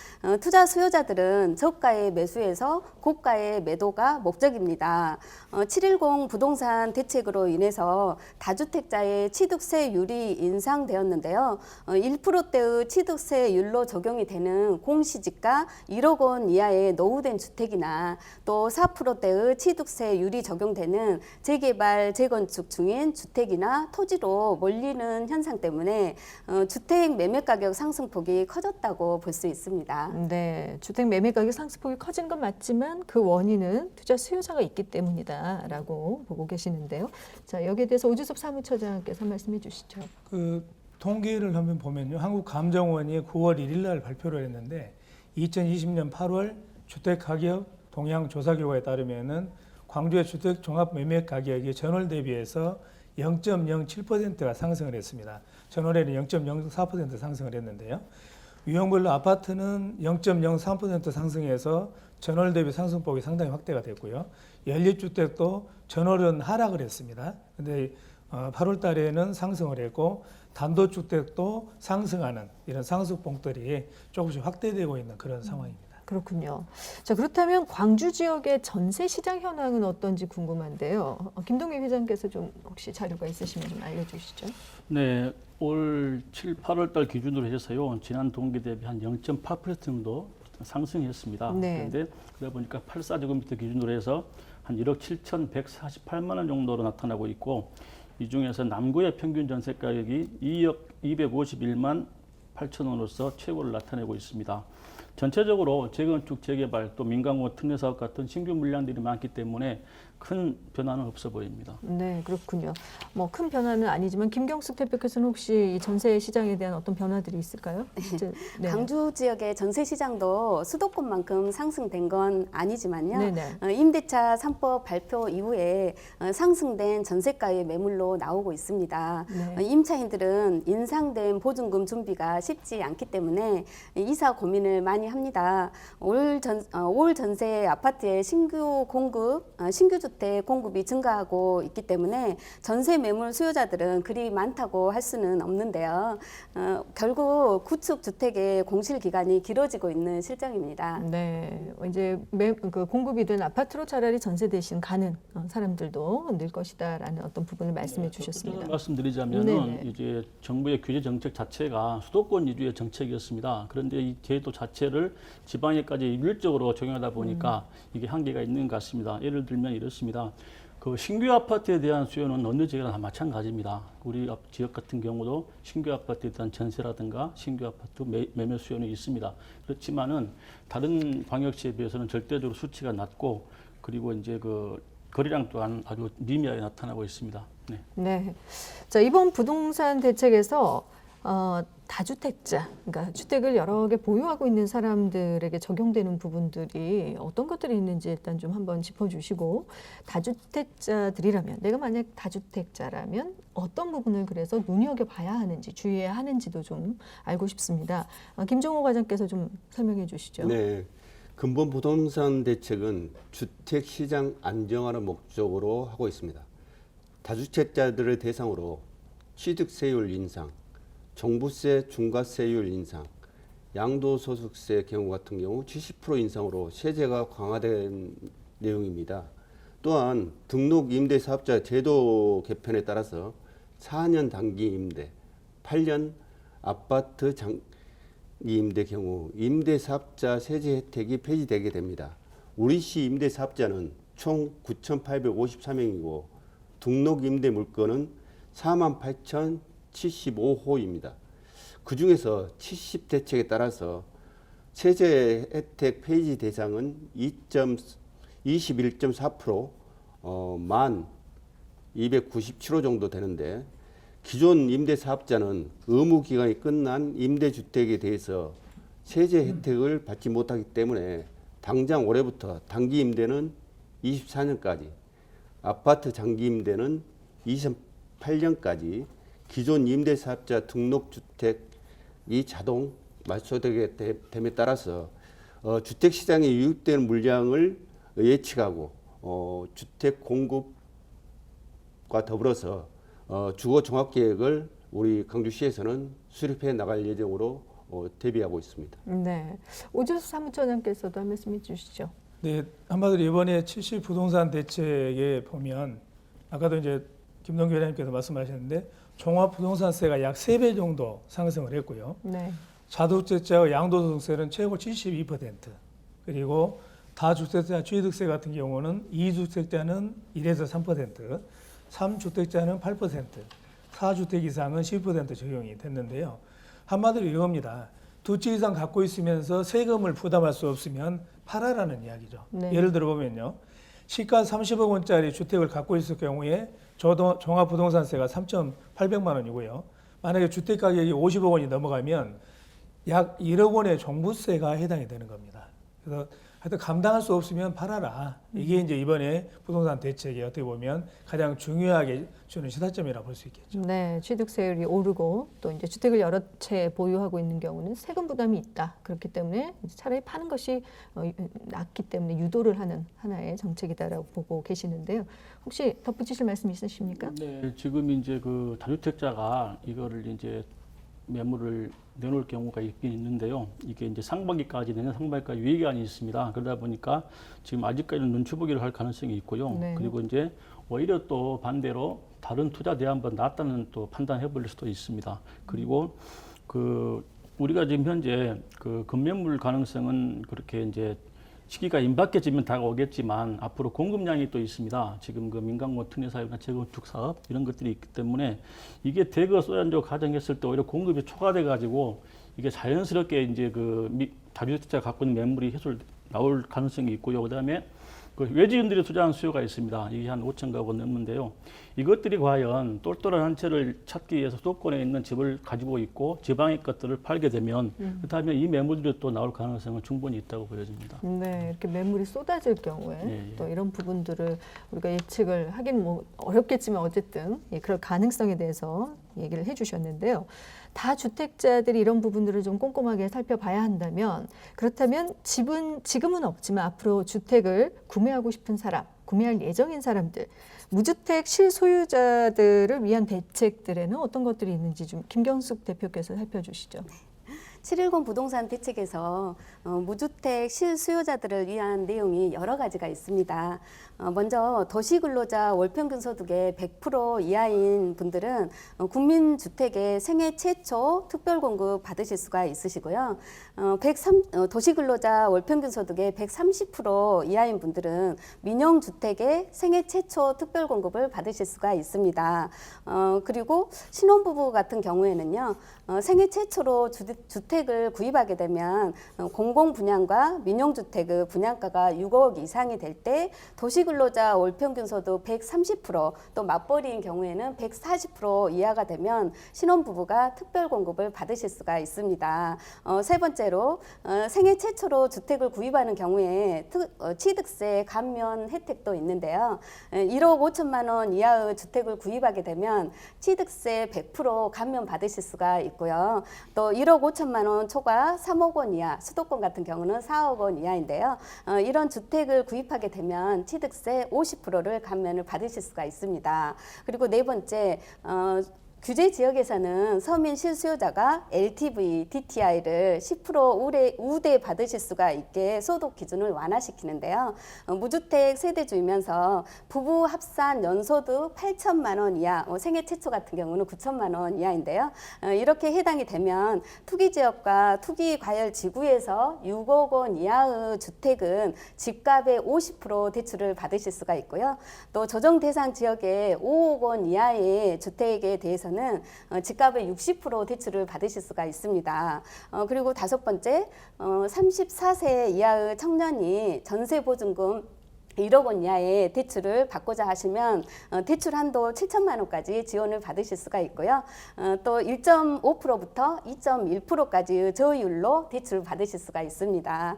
투자 수요자들은 저가의 매수에서 고가의 매도가 목적입니다. 710 부동산 대책으로 인해서 다주택자의 취득세율이 인상되었는데요. 1%대의 취득세율로 적용이 되는 공시지가 1억 원 이하의 노후된 주택이나 또 4%대의 취득세율이 적용되는 재개발, 재건축 중인 주택이나 토지로 몰리는 현상 때문에 주택 매매 가격 상승폭이 커졌다고 볼 수 있습니다. 네, 주택 매매 가격 상승폭이 커진 건 맞지만 그 원인은 투자 수요자가 있기 때문이다라고 보고 계시는데요. 자, 여기에 대해서 오주섭 사무처장께서 말씀해 주시죠. 그 통계를 한번 보면요, 한국감정원이 9월 1일 날 발표를 했는데 2020년 8월 주택 가격 동향 조사 결과에 따르면은 광주의 주택 종합 매매 가격이 전월 대비해서 0.07%가 상승을 했습니다. 전월에는 0.04% 상승을 했는데요. 유형별로 아파트는 0.03% 상승해서 전월 대비 상승폭이 상당히 확대가 됐고요. 연립주택도 전월은 하락을 했습니다. 근데 8월 달에는 상승을 했고 단독주택도 상승하는 이런 상승폭들이 조금씩 확대되고 있는 그런 상황입니다. 그렇군요. 자, 그렇다면 광주 지역의 전세 시장 현황은 어떤지 궁금한데요. 김동규 회장께서 좀 혹시 자료가 있으시면 좀 알려주시죠. 네, 올 7, 8월 달 기준으로 해서요. 지난 동기 대비 한 0.8% 정도 상승했습니다. 네. 그런데 그러다 보니까 84제곱미터 기준으로 해서 한 1억 7,148만 원 정도로 나타나고 있고 이 중에서 남구의 평균 전세 가격이 2억 251만 8천 원으로서 최고를 나타내고 있습니다. 전체적으로 재건축, 재개발, 또 민간공업 특례사업 같은 신규 물량들이 많기 때문에 큰 변화는 없어 보입니다. 네, 그렇군요. 뭐 큰 변화는 아니지만 김경숙 대표께서는 혹시 이 전세 시장에 대한 어떤 변화들이 있을까요? 네. 광주 지역의 전세 시장도 수도권만큼 상승된 건 아니지만요. 네네. 임대차 3법 발표 이후에 상승된 전세가의 매물로 나오고 있습니다. 네. 임차인들은 인상된 보증금 준비가 쉽지 않기 때문에 이사 고민을 많이 합니다. 올 전세 아파트의 신규 주택 공급이 증가하고 있기 때문에 전세 매물 수요자들은 그리 많다고 할 수는 없는데요. 결국 구축 주택의 공실 기간이 길어지고 있는 실정입니다. 네, 이제 공급이 된 아파트로 차라리 전세 대신 가는 사람들도 늘 것이다라는 어떤 부분을 말씀해 주셨습니다. 말씀드리자면은 네네. 이제 정부의 규제 정책 자체가 수도권 위주의 정책이었습니다. 그런데 이 제도 자체를 지방에까지 일률적으로 적용하다 보니까 이게 한계가 있는 것 같습니다. 예를 들면 이렇습니다. 그 신규 아파트에 대한 수요는 어느 지역이나 다 마찬가지입니다. 우리 지역 같은 경우도 신규 아파트에 대한 전세라든가 신규 아파트 매매 수요는 있습니다. 그렇지만은 다른 광역시에 비해서는 절대적으로 수치가 낮고 그리고 이제 그 거래량 또한 아주 미미하게 나타나고 있습니다. 네. 네. 자, 이번 부동산 대책에서 다주택자, 그러니까 주택을 여러 개 보유하고 있는 사람들에게 적용되는 부분들이 어떤 것들이 있는지 일단 좀 한번 짚어주시고, 다주택자들이라면, 내가 만약 다주택자라면 어떤 부분을 그래서 눈여겨봐야 하는지, 주의해야 하는지도 좀 알고 싶습니다. 김종호 과장께서 좀 설명해 주시죠. 네. 근본 부동산 대책은 주택 시장 안정화를 목적으로 하고 있습니다. 다주택자들을 대상으로 취득세율 인상, 종부세 중과세율 인상, 양도소득세 경우 같은 경우 70% 인상으로 세제가 강화된 내용입니다. 또한 등록 임대사업자 제도 개편에 따라서 4년 단기 임대, 8년 아파트 장기 임대 경우 임대사업자 세제 혜택이 폐지되게 됩니다. 우리시 임대사업자는 총 9,853명이고 등록 임대 물건은 48,075호입니다. 그 중에서 70 대책에 따라서 세제 혜택 폐지 대상은 21.4%, 1,297호 정도 되는데, 기존 임대사업자는 의무기간이 끝난 임대주택에 대해서 세제 혜택을 받지 못하기 때문에 당장 올해부터 단기 임대는 24년까지, 아파트 장기 임대는 28년까지 기존 임대사업자 등록주택이 자동 말소되게 됨에 따라서 주택시장에 유입되는 물량을 예측하고 주택 공급과 더불어서 주거 종합계획을 우리 광주시에서는 수립해 나갈 예정으로 대비하고 있습니다. 네. 오주수 사무처장께서도 한 말씀 해주시죠. 네, 한마디로 이번에 70 부동산 대책에 보면 아까도 이제 김동규 회장님께서 말씀하셨는데 종합부동산세가 약 3배 정도 상승을 했고요. 네. 다주택자와 양도소득세는 최고 72%, 그리고 다주택자 취득세 같은 경우는 2주택자는 1에서 3%, 3주택자는 8%, 4주택 이상은 10% 적용이 됐는데요. 한마디로 이겁니다. 두 채 이상 갖고 있으면서 세금을 부담할 수 없으면 팔아라는 이야기죠. 네. 예를 들어 보면요. 시가 30억 원짜리 주택을 갖고 있을 경우에 종합부동산세가 3,800만 원이고요. 만약에 주택 가격이 50억 원이 넘어가면 약 1억 원의 종부세가 해당이 되는 겁니다. 그래서 하여튼 감당할 수 없으면 팔아라. 이게 이제 이번에 부동산 대책이 어떻게 보면 가장 중요하게 주는 시사점이라고 볼 수 있겠죠. 네, 취득세율이 오르고 또 이제 주택을 여러 채 보유하고 있는 경우는 세금 부담이 있다. 그렇기 때문에 차라리 파는 것이 낫기 때문에 유도를 하는 하나의 정책이다라고 보고 계시는데요. 혹시 덧붙이실 말씀 있으십니까? 네, 지금 이제 그 다주택자가 이거를 이제 매물을 내놓을 경우가 있긴 있는데요. 이게 이제 상반기까지 내년 상반기까지 유예기한이 있습니다. 그러다 보니까 지금 아직까지는 눈치 보기를 할 가능성이 있고요. 네. 그리고 이제 오히려 또 반대로 다른 투자 대안보다 낫다는 또 판단해 볼 수도 있습니다. 그리고 그 우리가 지금 현재 그 급매물 가능성은 그렇게 이제 시기가 임박해지면 다가오겠지만 앞으로 공급량이 또 있습니다. 지금 그 민간고 특례사업이나 재건축 사업 이런 것들이 있기 때문에 이게 대거 쏘ян조 가정했을 때 오히려 공급이 초과돼 가지고 이게 자연스럽게 이제 그 다주택자가 갖고 있는 매물이 나올 가능성이 있고요. 그다음에 그 외지인들이 투자한 수요가 있습니다. 이게 한 5천 가구 넘는데요. 이것들이 과연 똘똘한 한 채를 찾기 위해서 수도권에 있는 집을 가지고 있고 지방의 것들을 팔게 되면 그다음에 이 매물들이 또 나올 가능성은 충분히 있다고 보여집니다. 네, 이렇게 매물이 쏟아질 경우에 예, 예. 또 이런 부분들을 우리가 예측을 하긴 뭐 어렵겠지만 어쨌든 그럴 가능성에 대해서 얘기를 해주셨는데요. 다주택자들이 이런 부분들을 좀 꼼꼼하게 살펴봐야 한다면, 그렇다면 지금은 없지만 앞으로 주택을 구매하고 싶은 사람, 구매할 예정인 사람들, 무주택 실소유자들을 위한 대책들에는 어떤 것들이 있는지 좀 김경숙 대표께서 살펴주시죠. 710 부동산 대책에서 무주택 실수요자들을 위한 내용이 여러 가지가 있습니다. 먼저 도시근로자 월평균 소득의 100% 이하인 분들은 국민주택의 생애 최초 특별공급 받으실 수가 있으시고요. 도시근로자 월평균 소득의 130% 이하인 분들은 민영주택의 생애 최초 특별공급을 받으실 수가 있습니다. 그리고 신혼부부 같은 경우에는요. 생애 최초로 주택을 구입하게 되면 공공분양과 민영주택의 분양가가 6억 이상이 될 때 도시근로자 월평균 소득 130%, 또 맞벌이인 경우에는 140% 이하가 되면 신혼부부가 특별공급을 받으실 수가 있습니다. 세 번째로 생애 최초로 주택을 구입하는 경우에 취득세 감면 혜택도 있는데요. 1억 5천만 원 이하의 주택을 구입하게 되면 취득세 100% 감면 받으실 수가 있고요. 또 1억 5천만 원 초과 3억 원 이하, 수도권 같은 경우는 4억 원 이하인데요. 이런 주택을 구입하게 되면 취득세 50%를 감면을 받으실 수가 있습니다. 그리고 네 번째, 규제 지역에서는 서민 실수요자가 LTV, DTI를 10% 우대 받으실 수가 있게 소득 기준을 완화시키는데요. 무주택 세대주이면서 부부 합산 연소득 8천만 원 이하, 생애 최초 같은 경우는 9천만 원 이하인데요. 이렇게 해당이 되면 투기지역과 투기과열 지구에서 6억 원 이하의 주택은 집값의 50% 대출을 받으실 수가 있고요. 또 조정 대상 지역의 5억 원 이하의 주택에 대해서는 집값의 60% 대출을 받으실 수가 있습니다. 그리고 다섯 번째, 34세 이하의 청년이 전세보증금 1억 원 이하의 대출을 받고자 하시면 대출 한도 7천만 원까지 지원을 받으실 수가 있고요. 또 1.5%부터 2.1%까지의 저율로 대출을 받으실 수가 있습니다.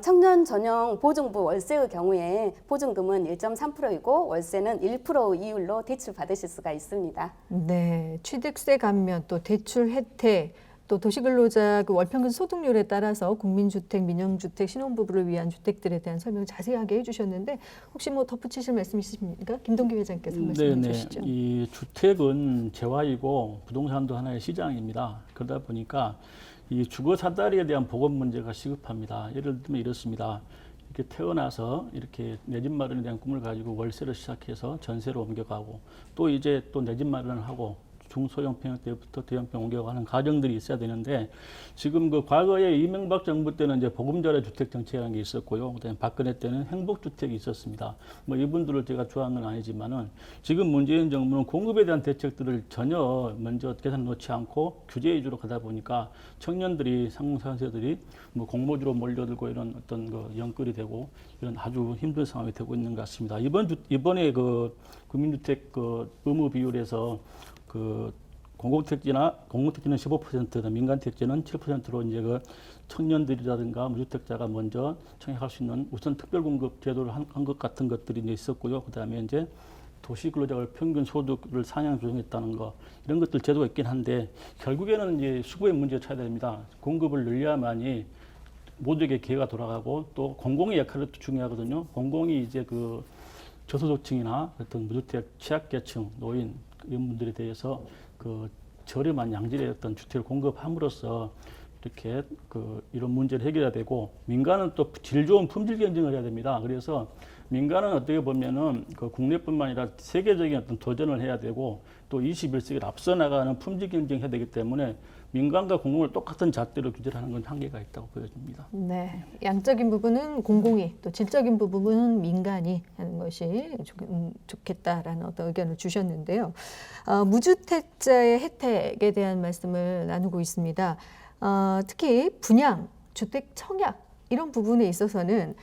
청년 전용 보증부 월세의 경우에 보증금은 1.3%이고 월세는 1% 이율로 대출 받으실 수가 있습니다. 네, 취득세 감면, 또 대출 혜택, 또 도시근로자 그 월평균 소득률에 따라서 국민주택, 민영주택, 신혼부부를 위한 주택들에 대한 설명을 자세하게 해주셨는데 혹시 뭐 덧붙이실 말씀 있으십니까? 김동기 회장께서 말씀해 주시죠. 이 주택은 재화이고 부동산도 하나의 시장입니다. 그러다 보니까 이 주거 사다리에 대한 보건 문제가 시급합니다. 예를 들면 이렇습니다. 이렇게 태어나서 이렇게 내 집 마련에 대한 꿈을 가지고 월세를 시작해서 전세로 옮겨가고 또 이제 또 내 집 마련을 하고 중소형 평형 때부터 대형평 옮겨가는 과정들이 있어야 되는데 지금 그 과거에 이명박 정부 때는 이제 보금자리 주택 정책이라는 게 있었고요. 그다음에 박근혜 때는 행복주택이 있었습니다. 뭐 이분들을 제가 좋아하는 건 아니지만은 지금 문재인 정부는 공급에 대한 대책들을 전혀 먼저 계산 놓지 않고 규제 위주로 가다 보니까 청년들이 상승세들이 뭐 공모주로 몰려들고 이런 어떤 그 연끌이 되고 이런 아주 힘든 상황이 되고 있는 것 같습니다. 이번에 그 국민주택 그 의무 비율에서 그 공공택지는 15%, 민간택지는 7%로 이제 그 청년들이라든가 무주택자가 먼저 청약할 수 있는 우선 특별공급 제도를 한 것 같은 것들이 이제 있었고요. 그다음에 이제 도시근로자가 평균 소득을 상향 조정했다는 거 이런 것들 제도가 있긴 한데 결국에는 이제 수급의 문제를 찾아야 됩니다. 공급을 늘려야만이 모두에게 기회가 돌아가고 또 공공의 역할도 중요하거든요. 공공이 이제 그 저소득층이나 어떤 무주택 취약계층, 노인 이런 분들에 대해서 그 저렴한 양질의 어떤 주택을 공급함으로써 이렇게 그 이런 문제를 해결해야 되고 민간은 또 질 좋은 품질 경쟁을 해야 됩니다. 그래서 민간은 어떻게 보면은 그 국내뿐만 아니라 세계적인 어떤 도전을 해야 되고 또 21세기를 앞서 나가는 품질 경쟁해야 되기 때문에 민간과 공공을 똑같은 잣대로 규제를 하는 건 한계가 있다고 보여집니다. 네, 양적인 부분은 공공이, 또 질적인 부분은 민간이 하는 것이 좋겠다라는 어떤 의견을 주셨는데요. 무주택자의 혜택에 대한 말씀을 나누고 있습니다. 특히 분양, 주택 청약 이런 부분에 있어서는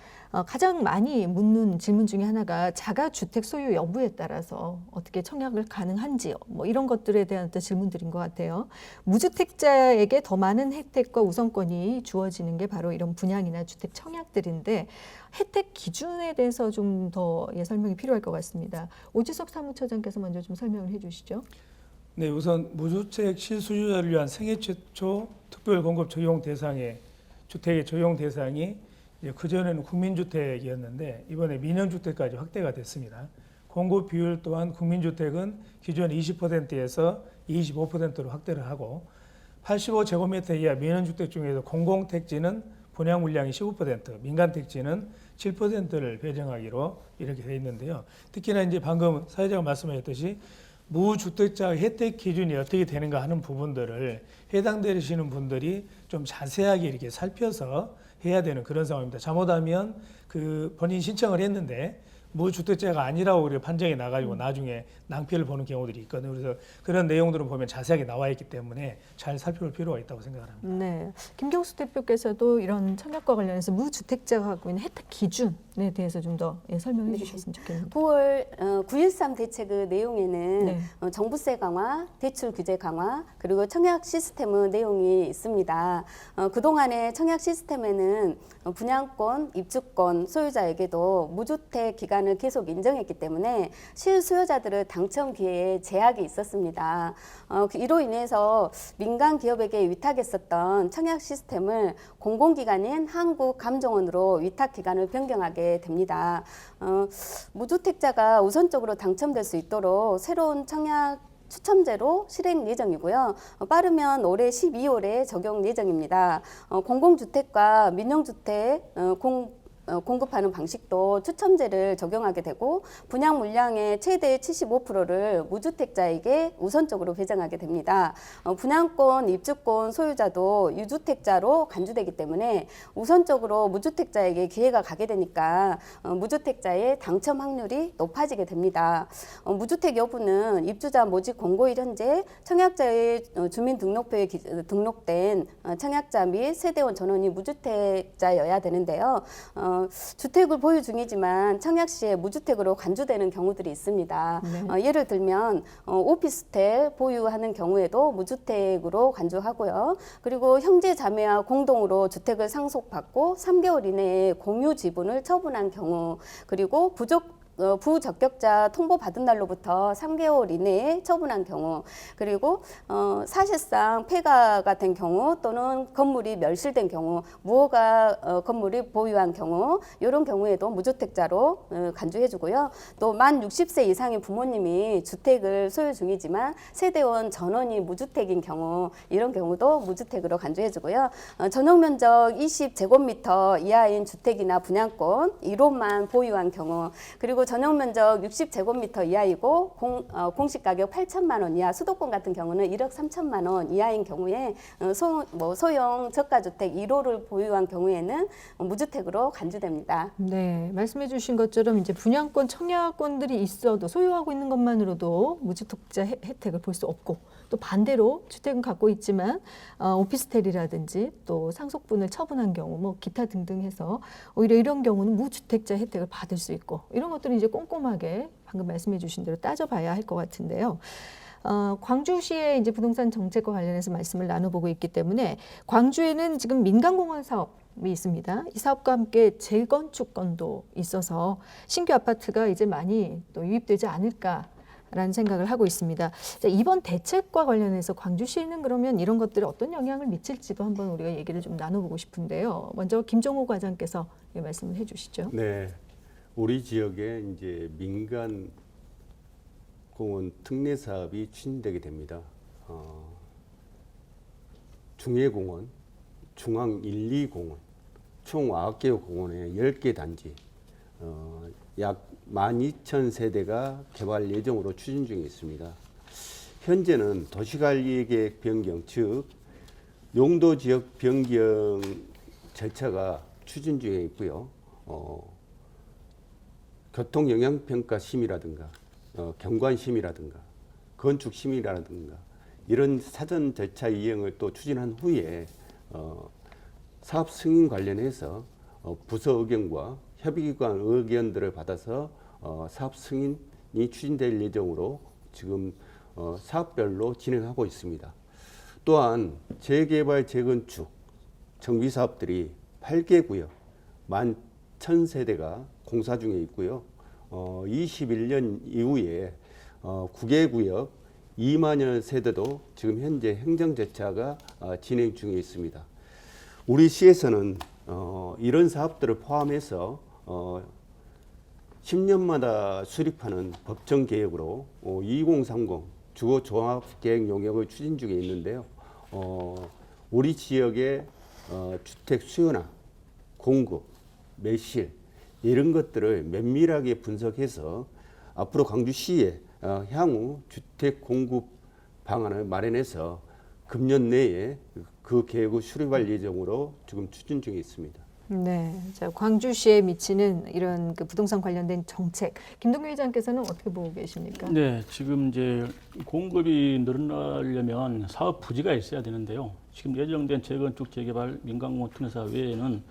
가장 많이 묻는 질문 중에 하나가 자가주택 소유 여부에 따라서 어떻게 청약을 가능한지 뭐 이런 것들에 대한 어떤 질문들인 것 같아요. 무주택자에게 더 많은 혜택과 우선권이 주어지는 게 바로 이런 분양이나 주택 청약들인데 혜택 기준에 대해서 좀 더 설명이 필요할 것 같습니다. 오지석 사무처장께서 먼저 좀 설명을 해주시죠. 네, 우선 무주택 실수요자를 위한 생애 최초 특별공급 적용 대상의 주택의 적용 대상이 그전에는 국민주택이었는데 이번에 민영주택까지 확대가 됐습니다. 공급 비율 또한 국민주택은 기존 20%에서 25%로 확대를 하고 85제곱미터 이하 민원주택 중에서 공공택지는 분양 물량이 15%, 민간택지는 7%를 배정하기로 이렇게 돼 있는데요. 특히나 이제 방금 사회자가 말씀하셨듯이 무주택자 혜택 기준이 어떻게 되는가 하는 부분들을 해당되시는 분들이 좀 자세하게 이렇게 살펴서 해야 되는 그런 상황입니다. 잘못하면 그 본인 신청을 했는데 무주택자가 아니라고 그렇게 판정이 나가지고 나중에 낭패를 보는 경우들이 있거든요. 그래서 그런 내용들을 보면 자세하게 나와 있기 때문에 잘 살펴볼 필요가 있다고 생각을 합니다. 네, 김경수 대표께서도 이런 청약과 관련해서 무주택자가 갖고 있는 혜택 기준에 대해서 좀 더 설명해 네. 주셨으면 좋겠는데. 9월 9.13 대책 내용에는 네. 정부세 강화, 대출 규제 강화, 그리고 청약 시스템의 내용이 있습니다. 그동안의 청약 시스템에는 분양권, 입주권 소유자에게도 무주택 기간을 계속 인정했기 때문에 실수요자들의 당첨 기회에 제약이 있었습니다. 이로 인해서 민간 기업에게 위탁했었던 청약 시스템을 공공기관인 한국감정원으로 위탁 기간을 변경하게 됩니다. 무주택자가 우선적으로 당첨될 수 있도록 새로운 청약 추첨제로 실행 예정이고요. 빠르면 올해 12월에 적용 예정입니다. 공공주택과 민영주택 공급하는 방식도 추첨제를 적용하게 되고 분양 물량의 최대 75%를 무주택자에게 우선적으로 배정하게 됩니다. 분양권, 입주권 소유자도 유주택자로 간주되기 때문에 우선적으로 무주택자에게 기회가 가게 되니까 무주택자의 당첨 확률이 높아지게 됩니다. 무주택 여부는 입주자 모집 공고일 현재 청약자의 주민등록부에 등록된 청약자 및 세대원 전원이 무주택자여야 되는데요. 주택을 보유 중이지만 청약 시에 무주택으로 간주되는 경우들이 있습니다. 네. 예를 들면 오피스텔 보유하는 경우에도 무주택으로 간주하고요. 그리고 형제 자매와 공동으로 주택을 상속받고 3개월 이내에 공유 지분을 처분한 경우, 그리고 부적격자 통보받은 날로부터 3개월 이내에 처분한 경우, 그리고 사실상 폐가가 된 경우 또는 건물이 멸실된 경우, 무허가 건물이 보유한 경우, 이런 경우에도 무주택자로 간주해주고요. 또 만 60세 이상의 부모님이 주택을 소유 중이지만 세대원 전원이 무주택인 경우, 이런 경우도 무주택으로 간주해주고요. 전용 면적 20제곱미터 이하인 주택이나 분양권 1호만 보유한 경우, 그리고 전용 면적 60제곱미터 이하이고 공시 가격 8천만 원 이하, 수도권 같은 경우는 1억 3천만 원 이하인 경우에 소형 저가주택 1호를 보유한 경우에는 무주택으로 간주됩니다. 네, 말씀해 주신 것처럼 이제 분양권, 청약권들이 있어도 소유하고 있는 것만으로도 무주택자 혜택을 볼 수 없고, 또 반대로 주택은 갖고 있지만 오피스텔이라든지 또 상속분을 처분한 경우, 뭐 기타 등등 해서 오히려 이런 경우는 무주택자 혜택을 받을 수 있고, 이런 것들은 이제 꼼꼼하게 방금 말씀해 주신 대로 따져봐야 할 것 같은데요. 광주시의 이제 부동산 정책과 관련해서 말씀을 나눠보고 있기 때문에 광주에는 지금 민간공원 사업이 있습니다. 이 사업과 함께 재건축건도 있어서 신규 아파트가 이제 많이 또 유입되지 않을까라는 생각을 하고 있습니다. 자, 이번 대책과 관련해서 광주시에는 그러면 이런 것들이 어떤 영향을 미칠지도 한번 우리가 얘기를 좀 나눠보고 싶은데요. 먼저 김종호 과장께서 말씀을 해주시죠. 네, 우리 지역에 이제 민간 공원 특례 사업이 추진되게 됩니다. 중해공원, 중앙 1, 2공원, 총 9개 공원에 10개 단지, 약 12,000세대가 개발 예정으로 추진 중에 있습니다. 현재는 도시관리계획 변경, 즉 용도지역 변경 절차가 추진 중에 있고요. 교통영향평가심이라든가 경관심이라든가 건축심이라든가 이런 사전 절차 이행을 또 추진한 후에 사업 승인 관련해서 부서 의견과 협의기관 의견들을 받아서 사업 승인이 추진될 예정으로 지금 사업별로 진행하고 있습니다. 또한 재개발, 재건축, 정비사업들이 8개 구역 11,000세대가 공사 중에 있고요. 21년 이후에 9개 구역 2만여 세대도 지금 현재 행정 절차가 진행 중에 있습니다. 우리 시에서는 이런 사업들을 포함해서 10년마다 수립하는 법정 계획으로 2030 주거 종합 계획 용역을 추진 중에 있는데요. 우리 지역의 주택 수요나 공급, 매실 이런 것들을 면밀하게 분석해서 앞으로 광주시에 향후 주택 공급 방안을 마련해서 금년 내에 그 계획을 수립할 예정으로 지금 추진 중에 있습니다. 네, 자, 광주시에 미치는 이런 그 부동산 관련된 정책, 김동규 회장께서는 어떻게 보고 계십니까? 네, 지금 이제 공급이 늘어나려면 사업 부지가 있어야 되는데요. 지금 예정된 재건축 재개발 민간공원 투자사 외에는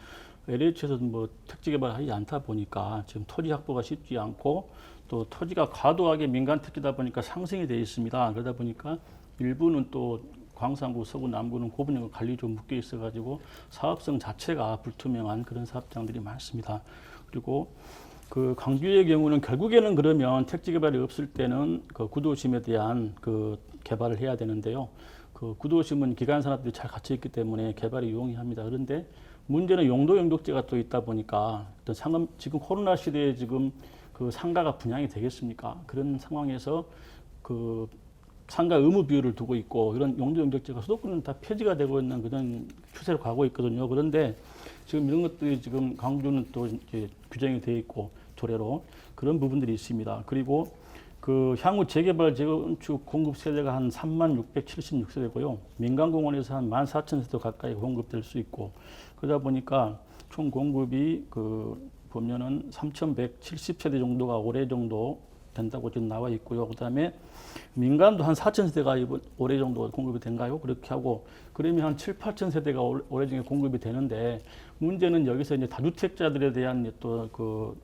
LH에서도 뭐 택지 개발하지 않다 보니까 지금 토지 확보가 쉽지 않고 또 토지가 과도하게 민간 택지다 보니까 상승이 되어 있습니다. 그러다 보니까 일부는 또 광산구, 서구, 남구는 고분양과 관리 좀 묶여 있어가지고 사업성 자체가 불투명한 그런 사업장들이 많습니다. 그리고 그 광주의 경우는 결국에는 그러면 택지 개발이 없을 때는 그 구도심에 대한 그 개발을 해야 되는데요. 그 구도심은 기간 산업들이 잘 갇혀 있기 때문에 개발이 용이합니다. 그런데 문제는 용도 용적지가 또 있다 보니까 어떤 상업 지금 코로나 시대에 지금 그 상가가 분양이 되겠습니까? 그런 상황에서 그 상가 의무 비율을 두고 있고 이런 용도 용적지가 수도권은 다 폐지가 되고 있는 그런 추세로 가고 있거든요. 그런데 지금 이런 것들이 지금 광주는 또 이제 규정이 되어 있고 조례로 그런 부분들이 있습니다. 그리고 그 향후 재개발 재건축 공급 세대가 한 3676세대고요. 민간공원에서 한 14,000세대 가까이 공급될 수 있고 그러다 보니까 총 공급이 그 보면은 3,170세대 정도가 올해 정도 된다고 지금 나와 있고요. 그다음에 민간도 한 4,000세대가 올해 정도 공급이 된가요? 그렇게 하고 그러면 한 7, 8,000세대가 올해 중에 공급이 되는데 문제는 여기서 이제 다주택자들에 대한 또 그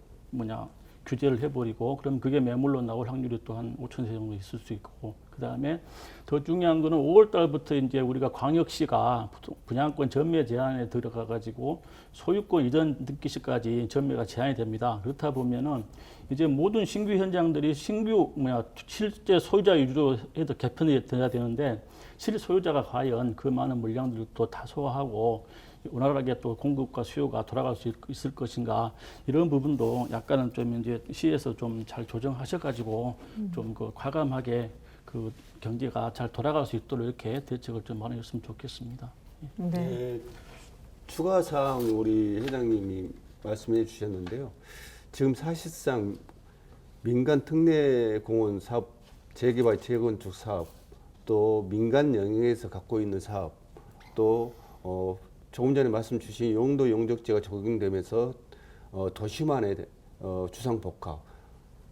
규제를 해버리고 그럼 그게 매물로 나올 확률이 또 한 5,000세 정도 있을 수 있고 그다음에 더 중요한 거는 5월 달부터 이제 우리가 광역시가 분양권 전매 제한에 들어가 가지고 소유권 이전 등기 시까지 전매가 제한이 됩니다. 그렇다 보면은 이제 모든 신규 현장들이 실제 소유자 위주로 해서 개편이 돼야 되는데 실소유자가 과연 그 많은 물량들을 또 다 소화하고 원활하게 또 공급과 수요가 돌아갈 수 있을 것인가 이런 부분도 약간은 좀 이제 시에서 좀 잘 조정하셔가지고 좀 그 과감하게 그 경제가 잘 돌아갈 수 있도록 이렇게 대책을 좀 마련했으면 좋겠습니다. 네. 네, 추가 사항 우리 회장님이 말씀해 주셨는데요. 지금 사실상 민간 특례 공원 사업, 재개발 재건축 사업, 또 민간 영역에서 갖고 있는 사업, 또 조금 전에 말씀 주신 용도 용적지가 적용되면서 도시만의 주상복합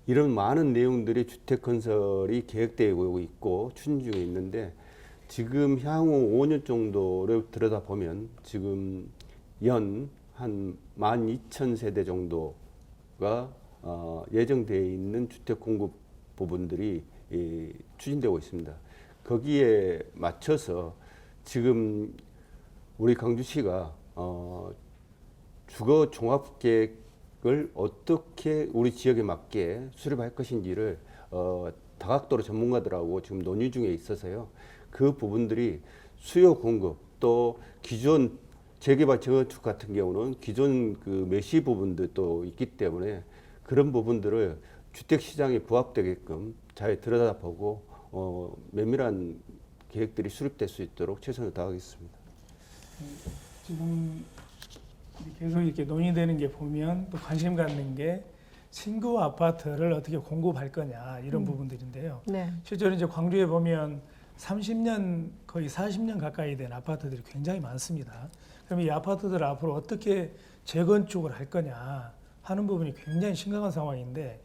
이런 많은 내용들이 주택 건설이 계획되고 있고 추진 중에 있는데 지금 향후 5년 정도를 들여다보면 지금 연 한 12,000세대 정도가 예정되어 있는 주택 공급 부분들이 추진되고 있습니다. 거기에 맞춰서 지금 우리 광주시가 주거 종합계획을 어떻게 우리 지역에 맞게 수립할 것인지를 다각도로 전문가들하고 지금 논의 중에 있어서요. 그 부분들이 수요 공급 또 기존 재개발 재건축 같은 경우는 기존 그 매시 부분들도 있기 때문에 그런 부분들을 주택 시장에 부합되게끔 잘 들여다보고 면밀한 계획들이 수립될 수 있도록 최선을 다하겠습니다. 지금 계속 이렇게 논의되는 게 보면 또 관심 갖는 게 신규 아파트를 어떻게 공급할 거냐 이런 부분들인데요. 네. 실제로 이제 광주에 보면 30년 거의 40년 가까이 된 아파트들이 굉장히 많습니다. 그럼 이 아파트들 앞으로 어떻게 재건축을 할 거냐 하는 부분이 굉장히 심각한 상황인데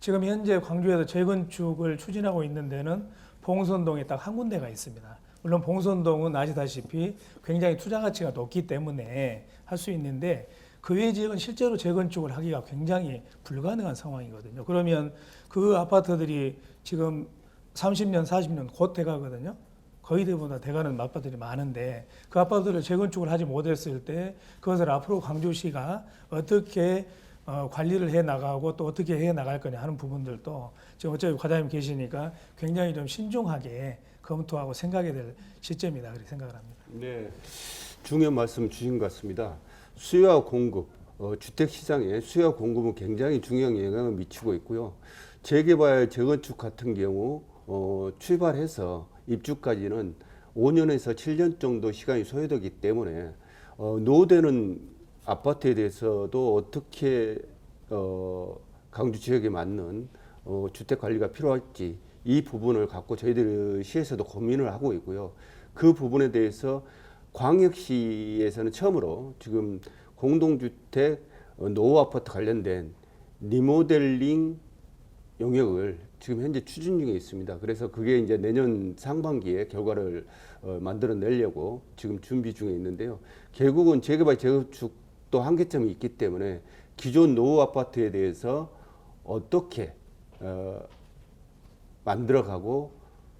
지금 현재 광주에서 재건축을 추진하고 있는 데는 봉선동에 딱 한 군데가 있습니다. 물론 봉선동은 아시다시피 굉장히 투자 가치가 높기 때문에 할 수 있는데 그 외 지역은 실제로 재건축을 하기가 굉장히 불가능한 상황이거든요. 그러면 그 아파트들이 지금 30년, 40년 곧 돼가거든요. 거의 대부분 다 돼가는 아파트들이 많은데 그 아파트를 재건축을 하지 못했을 때 그것을 앞으로 광주시가 어떻게 관리를 해 나가고 또 어떻게 해 나갈 거냐 하는 부분들도 지금 어차피 과장님 계시니까 굉장히 좀 신중하게 검토하고 생각해야 될 시점이다 그렇게 생각을 합니다. 네, 중요한 말씀 주신 것 같습니다. 수요와 공급, 주택 시장에 수요와 공급은 굉장히 중요한 영향을 미치고 있고요. 재개발, 재건축 같은 경우 출발해서 입주까지는 5년에서 7년 정도 시간이 소요되기 때문에 노후되는 아파트에 대해서도 어떻게 강주 지역에 맞는 주택 관리가 필요할지 이 부분을 갖고 저희들 시에서도 고민을 하고 있고요. 그 부분에 대해서 광역시에서는 처음으로 지금 공동주택 노후 아파트 관련된 리모델링 용역을 지금 현재 추진 중에 있습니다. 그래서 그게 이제 내년 상반기에 결과를 만들어내려고 지금 준비 중에 있는데요. 결국은 재개발 재건축도 한계점이 있기 때문에 기존 노후 아파트에 대해서 어떻게 만들어가고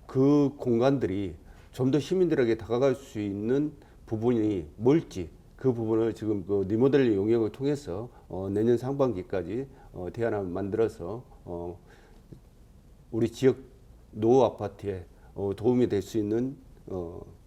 그 공간들이 좀 더 시민들에게 다가갈 수 있는 부분이 뭘지 그 부분을 지금 그 리모델링 용역을 통해서 내년 상반기까지 대안을 만들어서 우리 지역 노후 아파트에 도움이 될 수 있는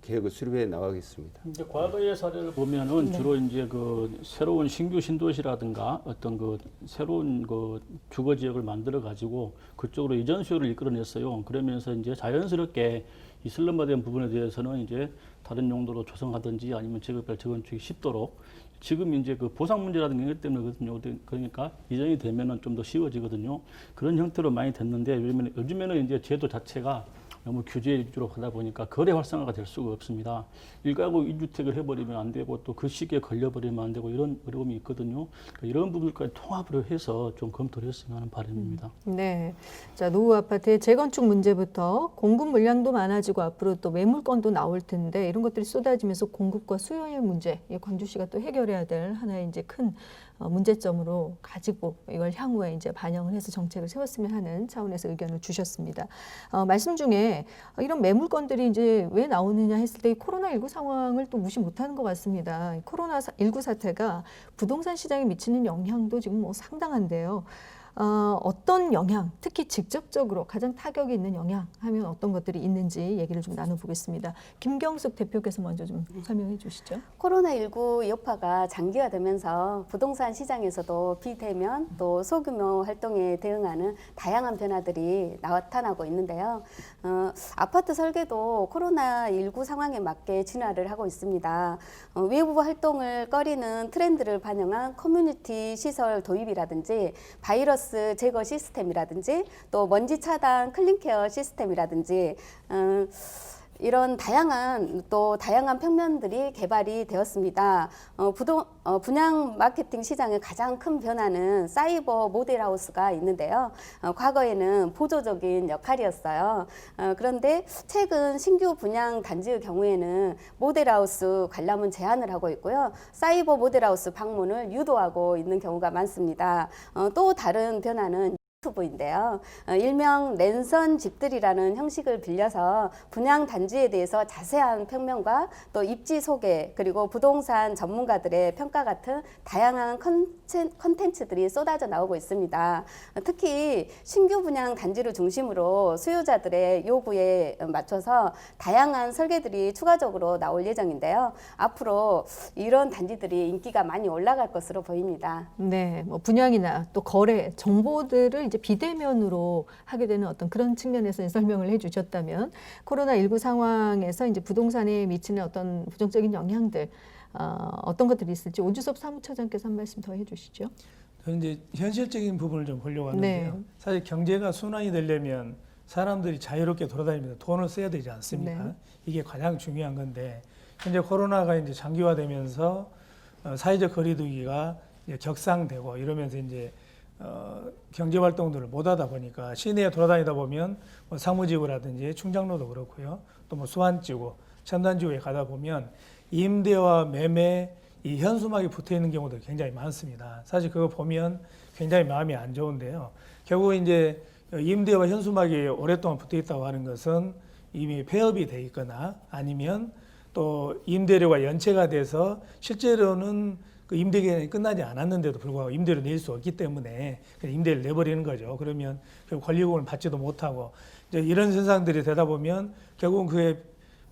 계획을 수립해 나가겠습니다. 이제 과거의 사례를 보면은 주로 이제 그 새로운 신규 신도시라든가 어떤 그 새로운 그 주거 지역을 만들어 가지고 그쪽으로 이전 수요를 이끌어냈어요. 그러면서 이제 자연스럽게 이 슬럼화된 부분에 대해서는 이제 다른 용도로 조성하든지 아니면 재개발 재건축이 쉽도록 지금 이제 그 보상 문제라든 게 때문이거든요. 그러니까 이전이 되면은 좀 더 쉬워지거든요. 그런 형태로 많이 됐는데 요즘에는 이제 제도 자체가 너무 규제 위주로 가다 보니까 거래 활성화가 될 수가 없습니다. 1가구 1주택을 해버리면 안 되고 또 그 시기에 걸려버리면 안 되고 이런 어려움이 있거든요. 그러니까 이런 부분까지 통합을 해서 좀 검토를 했으면 하는 바람입니다. 네. 자, 노후 아파트의 재건축 문제부터 공급 물량도 많아지고 앞으로 또 매물건도 나올 텐데 이런 것들이 쏟아지면서 공급과 수요의 문제, 광주시가 또 해결해야 될 하나의 이제 큰 문제점으로 가지고 이걸 향후에 이제 반영을 해서 정책을 세웠으면 하는 차원에서 의견을 주셨습니다. 말씀 중에 이런 매물건들이 이제 왜 나오느냐 했을 때 코로나19 상황을 또 무시 못하는 것 같습니다. 코로나19 사태가 부동산 시장에 미치는 영향도 지금 뭐 상당한데요. 어떤 영향, 특히 직접적으로 가장 타격이 있는 영향 하면 어떤 것들이 있는지 얘기를 좀 나눠보겠습니다. 김경숙 대표께서 먼저 좀 설명해 주시죠. 코로나19 여파가 장기화되면서 부동산 시장에서도 비대면 또 소규모 활동에 대응하는 다양한 변화들이 나타나고 있는데요. 아파트 설계도 코로나19 상황에 맞게 진화를 하고 있습니다. 외부 활동을 꺼리는 트렌드를 반영한 커뮤니티 시설 도입이라든지 바이러스 제거 시스템이라든지 또 먼지 차단 클린케어 시스템이라든지 이런 다양한 평면들이 개발이 되었습니다. 분양 마케팅 시장의 가장 큰 변화는 사이버 모델하우스가 있는데요. 과거에는 보조적인 역할이었어요. 그런데 최근 신규 분양 단지의 경우에는 모델하우스 관람은 제한을 하고 있고요. 사이버 모델하우스 방문을 유도하고 있는 경우가 많습니다. 또 다른 변화는 유튜브인데요. 일명 랜선 집들이라는 형식을 빌려서 분양 단지에 대해서 자세한 평면과 또 입지 소개 그리고 부동산 전문가들의 평가 같은 다양한 컨텐츠들이 쏟아져 나오고 있습니다. 특히 신규 분양 단지를 중심으로 수요자들의 요구에 맞춰서 다양한 설계들이 추가적으로 나올 예정인데요. 앞으로 이런 단지들이 인기가 많이 올라갈 것으로 보입니다. 네, 뭐 분양이나 또 거래 정보들을 이제 비대면으로 하게 되는 어떤 그런 측면에서 설명을 해주셨다면 코로나19 상황에서 이제 부동산에 미치는 어떤 부정적인 영향들 어떤 것들이 있을지 오주섭 사무처장께서 한 말씀 더 해주시죠. 저는 이제 현실적인 부분을 좀 보려고 하는데요. 네. 사실 경제가 순환이 되려면 사람들이 자유롭게 돌아다니면서 돈을 써야 되지 않습니까? 네. 이게 가장 중요한 건데 현재 코로나가 이제 장기화되면서 사회적 거리두기가 이제 격상되고 이러면서 이제 경제 활동들을 못 하다 보니까 시내에 돌아다니다 보면 뭐 사무지구라든지 충장로도 그렇고요. 또 뭐 수안지구, 첨단지구에 가다 보면 임대와 매매 이 현수막이 붙어 있는 경우도 굉장히 많습니다. 사실 그거 보면 굉장히 마음이 안 좋은데요. 결국 이제 임대와 현수막이 오랫동안 붙어 있다고 하는 것은 이미 폐업이 돼 있거나 아니면 또 임대료가 연체가 돼서 실제로는 그 임대 기간이 끝나지 않았는데도 불구하고 임대를 낼 수 없기 때문에 임대를 내버리는 거죠. 그러면 결국 권리금을 받지도 못하고 이제 이런 현상들이 되다 보면 결국은 그의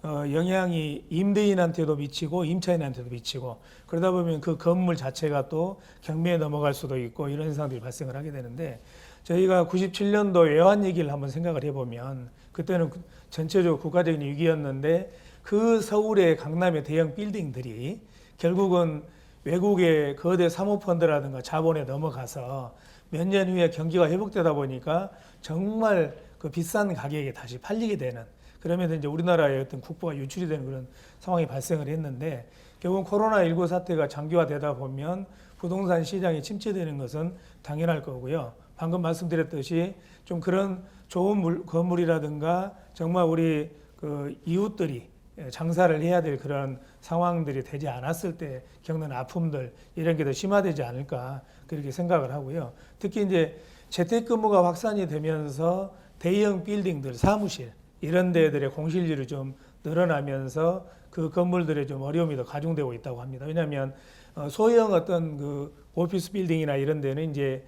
영향이 임대인한테도 미치고 임차인한테도 미치고 그러다 보면 그 건물 자체가 또 경매에 넘어갈 수도 있고 이런 현상들이 발생을 하게 되는데 저희가 97년도 외환 위기를 한번 생각을 해보면 그때는 전체적으로 국가적인 위기였는데 그 서울의 강남의 대형 빌딩들이 결국은 외국의 거대 사모펀드라든가 자본에 넘어가서 몇 년 후에 경기가 회복되다 보니까 정말 그 비싼 가격에 다시 팔리게 되는, 그러면서 이제 우리나라의 어떤 국부가 유출이 되는 그런 상황이 발생을 했는데, 결국 코로나19 사태가 장기화되다 보면 부동산 시장이 침체되는 것은 당연할 거고요. 방금 말씀드렸듯이 좀 그런 좋은 건물이라든가 정말 우리 그 이웃들이 장사를 해야 될 그런 상황들이 되지 않았을 때 겪는 아픔들, 이런 게 더 심화되지 않을까 그렇게 생각을 하고요. 특히 이제 재택근무가 확산이 되면서 대형 빌딩들, 사무실 이런 데들의 공실률이 좀 늘어나면서 그 건물들의 좀 어려움이 더 가중되고 있다고 합니다. 왜냐하면 소형 어떤 그 오피스 빌딩이나 이런 데는 이제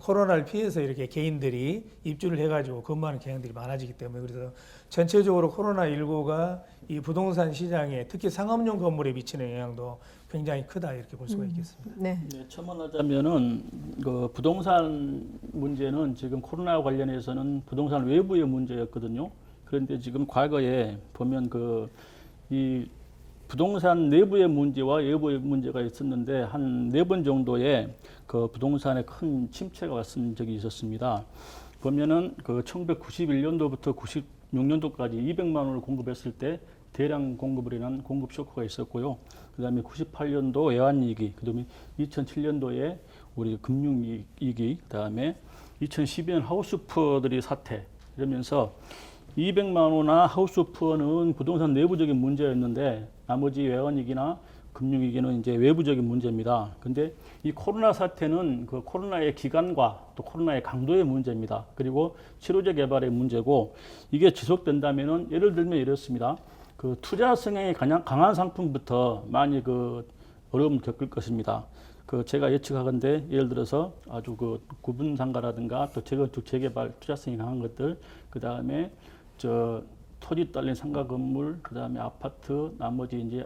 코로나를 피해서 이렇게 개인들이 입주를 해가지고 근무하는 경향들이 많아지기 때문에, 그래서 전체적으로 코로나19가 이 부동산 시장에 특히 상업용 건물에 미치는 영향도 굉장히 크다 이렇게 볼 수가 있겠습니다. 네. 네, 첨언하자면은 그 부동산 문제는 지금 코로나 관련해서는 부동산 외부의 문제였거든요. 그런데 지금 과거에 보면 이 부동산 내부의 문제와 외부의 문제가 있었는데 한 4번 정도의 그 부동산에 큰 침체가 왔은 적이 있었습니다. 보면은 그 1991년도부터 96년도까지 200만 원을 공급했을 때 대량 공급을 인한 공급 쇼크가 있었고요. 그다음에 98년도 외환위기, 그다음에 2007년도에 우리 금융위기, 그다음에 2012년 하우스푸어들이 사태, 이러면서 200만 원이나 하우스푸어는 부동산 내부적인 문제였는데 나머지 외환위기나 금융위기는 이제 외부적인 문제입니다. 근데 이 코로나 사태는 그 코로나의 기간과 또 코로나의 강도의 문제입니다. 그리고 치료제 개발의 문제고, 이게 지속된다면은 예를 들면 이렇습니다. 그 투자 성향이 강한 상품부터 많이 그 어려움을 겪을 것입니다. 그 제가 예측하건대 예를 들어서 아주 그 구분상가라든가 또 재건축 재개발 투자성이 강한 것들, 그 다음에 토지 딸린 상가 건물, 그 다음에 아파트, 나머지 이제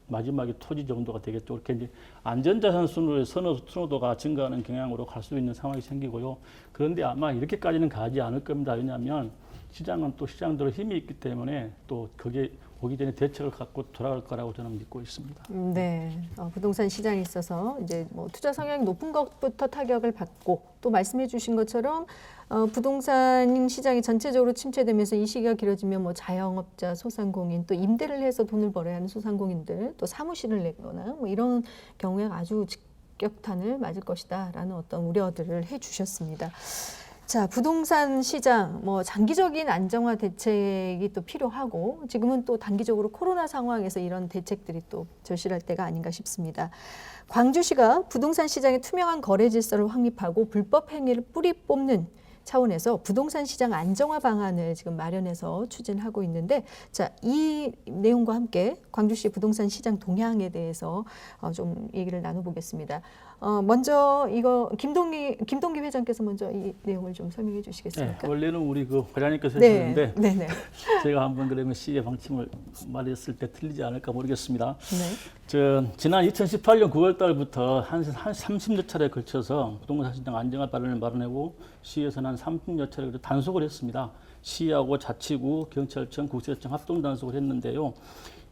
마지막에 토지 정도가 되겠죠. 이렇게 이제 안전자산 선호도가 증가하는 경향으로 갈 수 있는 상황이 생기고요. 그런데 아마 이렇게까지는 가지 않을 겁니다. 왜냐하면 시장은 또 시장대로 힘이 있기 때문에 또 거기에 오기 전에 대책을 갖고 돌아갈 거라고 저는 믿고 있습니다. 네, 부동산 시장에 있어서 이제 뭐 투자 성향이 높은 것부터 타격을 받고, 또 말씀해주신 것처럼 부동산 시장이 전체적으로 침체되면서 이 시기가 길어지면 뭐 자영업자, 소상공인, 또 임대를 해서 돈을 벌어야 하는 소상공인들, 또 사무실을 내거나 뭐 이런 경우에 아주 직격탄을 맞을 것이다라는 어떤 우려들을 해주셨습니다. 자, 부동산 시장 뭐 장기적인 안정화 대책이 또 필요하고, 지금은 또 단기적으로 코로나 상황에서 이런 대책들이 또 절실할 때가 아닌가 싶습니다. 광주시가 부동산 시장의 투명한 거래 질서를 확립하고 불법 행위를 뿌리 뽑는 차원에서 부동산 시장 안정화 방안을 지금 마련해서 추진하고 있는데, 자, 이 내용과 함께 광주시 부동산 시장 동향에 대해서 좀 얘기를 나눠보겠습니다. 먼저 이거 김동기 회장께서 먼저 이 내용을 좀 설명해 주시겠습니까? 네, 원래는 우리 그 회장님께서 네, 하셨는데 네. 제가 한번 그러면 시의 방침을 말했을 때 틀리지 않을까 모르겠습니다. 네. 지난 2018년 9월 달부터 한 30여 차례에 걸쳐서 부동산 시장 안정화 방안을 마련하고 시에서는 한 30여 차례 단속을 했습니다. 시하고 자치구, 경찰청, 국세청 합동 단속을 했는데요.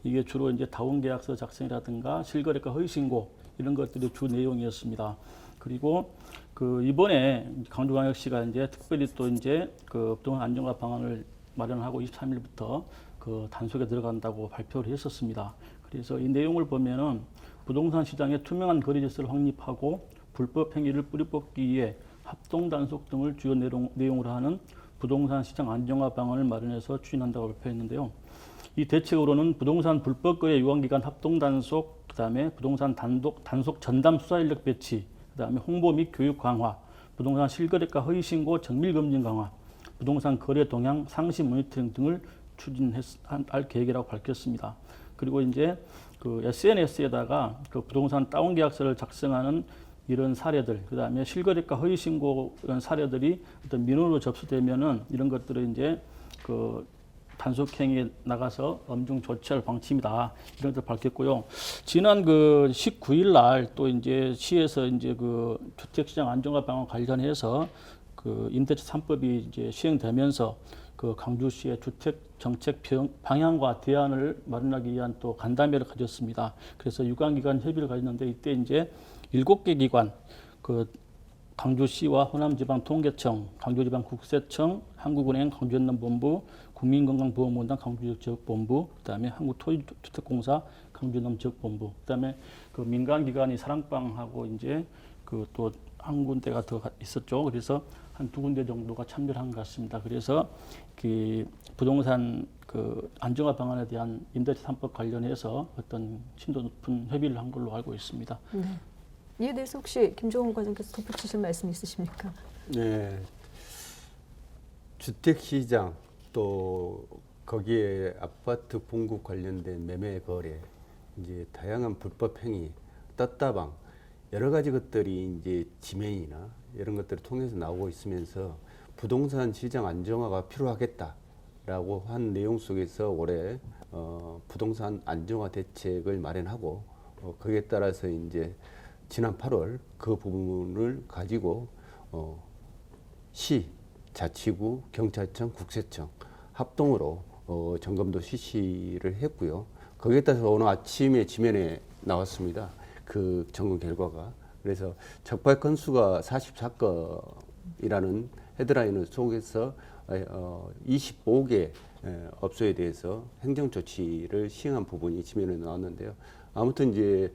이게 주로 이제 다운계약서 작성이라든가 실거래가 허위 신고 이런 것들이 주 내용이었습니다. 그리고 그 이번에 강주광역시가 이제 특별히 또 이제 그 부동산 안정화 방안을 마련하고 23일부터 그 단속에 들어간다고 발표를 했었습니다. 그래서 이 내용을 보면은 부동산 시장의 투명한 거래 질서를 확립하고 불법 행위를 뿌리 뽑기 위해 합동 단속 등을 주요 내용으로 하는 부동산 시장 안정화 방안을 마련해서 추진한다고 발표했는데요. 이 대책으로는 부동산 불법 거래 유한 기간 합동 단속, 그다음에 부동산 단속 전담 수사 인력 배치, 그다음에 홍보 및 교육 강화, 부동산 실거래가 허위 신고 정밀 검증 강화, 부동산 거래 동향 상시 모니터링 등을 추진할 계획이라고 밝혔습니다. 그리고 이제 그 SNS에다가 그 부동산 다운 계약서를 작성하는 이런 사례들, 그다음에 실거래가 허위 신고 이런 사례들이 어떤 민원으로 접수되면은 이런 것들을 이제 그 단속행위에 나가서 엄중 조치할 방침이다. 이런 것을 밝혔고요. 지난 그 19일 날 또 이제 시에서 이제 그 주택시장 안정화 방안 관련해서 그 임대차 3법이 이제 시행되면서 그 광주시의 주택 정책 방향과 대안을 마련하기 위한 또 간담회를 가졌습니다. 그래서 유관기관 협의를 가졌는데 이때 이제 7개 기관, 그 광주시와 호남지방통계청, 광주지방국세청, 한국은행 광주연남본부, 국민건강보험공단 광주지역본부, 그다음에 한국토지주택공사 광주남지역본부, 그다음에 그 민간기관이 사랑방하고 이제 그 또 한 군데가 더 있었죠. 그래서 한 2군데 정도가 참여를 한 것 같습니다. 그래서 그 부동산 그 안정화 방안에 대한 임대차 3법 관련해서 어떤 심도 높은 협의를 한 걸로 알고 있습니다. 네. 이에 대해서 혹시 김종훈 과장께서 덧붙이실 말씀 있으십니까? 네. 주택시장 또 거기에 아파트 공급 관련된 매매 거래, 이제 다양한 불법 행위, 떴다방 여러 가지 것들이 이제 지면이나 이런 것들을 통해서 나오고 있으면서 부동산 시장 안정화가 필요하겠다라고 한 내용 속에서 올해 부동산 안정화 대책을 마련하고 거기에 따라서 이제 지난 8월 그 부분을 가지고 시, 자치구, 경찰청, 국세청 합동으로 점검도 실시를 했고요. 거기에 따라서 오늘 아침에 지면에 나왔습니다. 그 점검 결과가. 그래서 적발 건수가 44건이라는 헤드라인을 속에서 25개 업소에 대해서 행정 조치를 시행한 부분이 지면에 나왔는데요. 아무튼 이제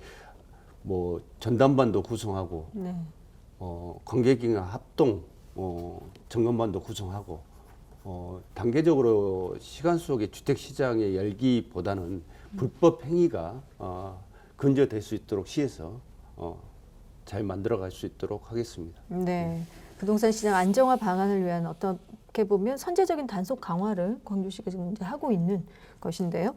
뭐 전담반도 구성하고 네. 관계기관 합동 점검반도 구성하고 단계적으로 시간 속에 주택 시장의 열기보다는 불법 행위가 근절될 수 있도록 시에서 잘 만들어갈 수 있도록 하겠습니다. 네. 부동산 시장 안정화 방안을 위한 어떻게 보면 선제적인 단속 강화를 광주시가 지금 이제 하고 있는 것인데요.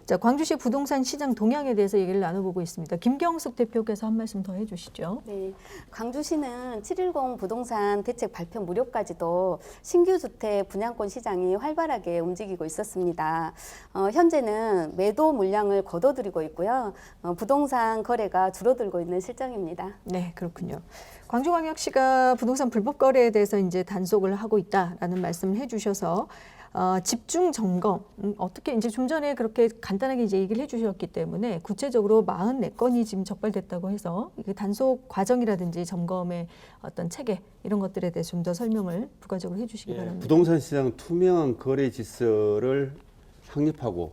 자, 광주시 부동산 시장 동향에 대해서 얘기를 나눠보고 있습니다. 김경숙 대표께서 한 말씀 더 해주시죠. 네, 광주시는 7.10 부동산 대책 발표 무렵까지도 신규 주택 분양권 시장이 활발하게 움직이고 있었습니다. 현재는 매도 물량을 거둬들이고 있고요. 부동산 거래가 줄어들고 있는 실정입니다. 네, 그렇군요. 광주광역시가 부동산 불법 거래에 대해서 이제 단속을 하고 있다라는 말씀을 해주셔서 집중 점검 어떻게 이제 좀 전에 그렇게 간단하게 이제 얘기를 해주셨기 때문에 구체적으로 44건이 지금 적발됐다고 해서 이게 단속 과정이라든지 점검의 어떤 체계 이런 것들에 대해서 좀 더 설명을 부가적으로 해주시기 바랍니다. 부동산 시장 투명한 거래 질서를 확립하고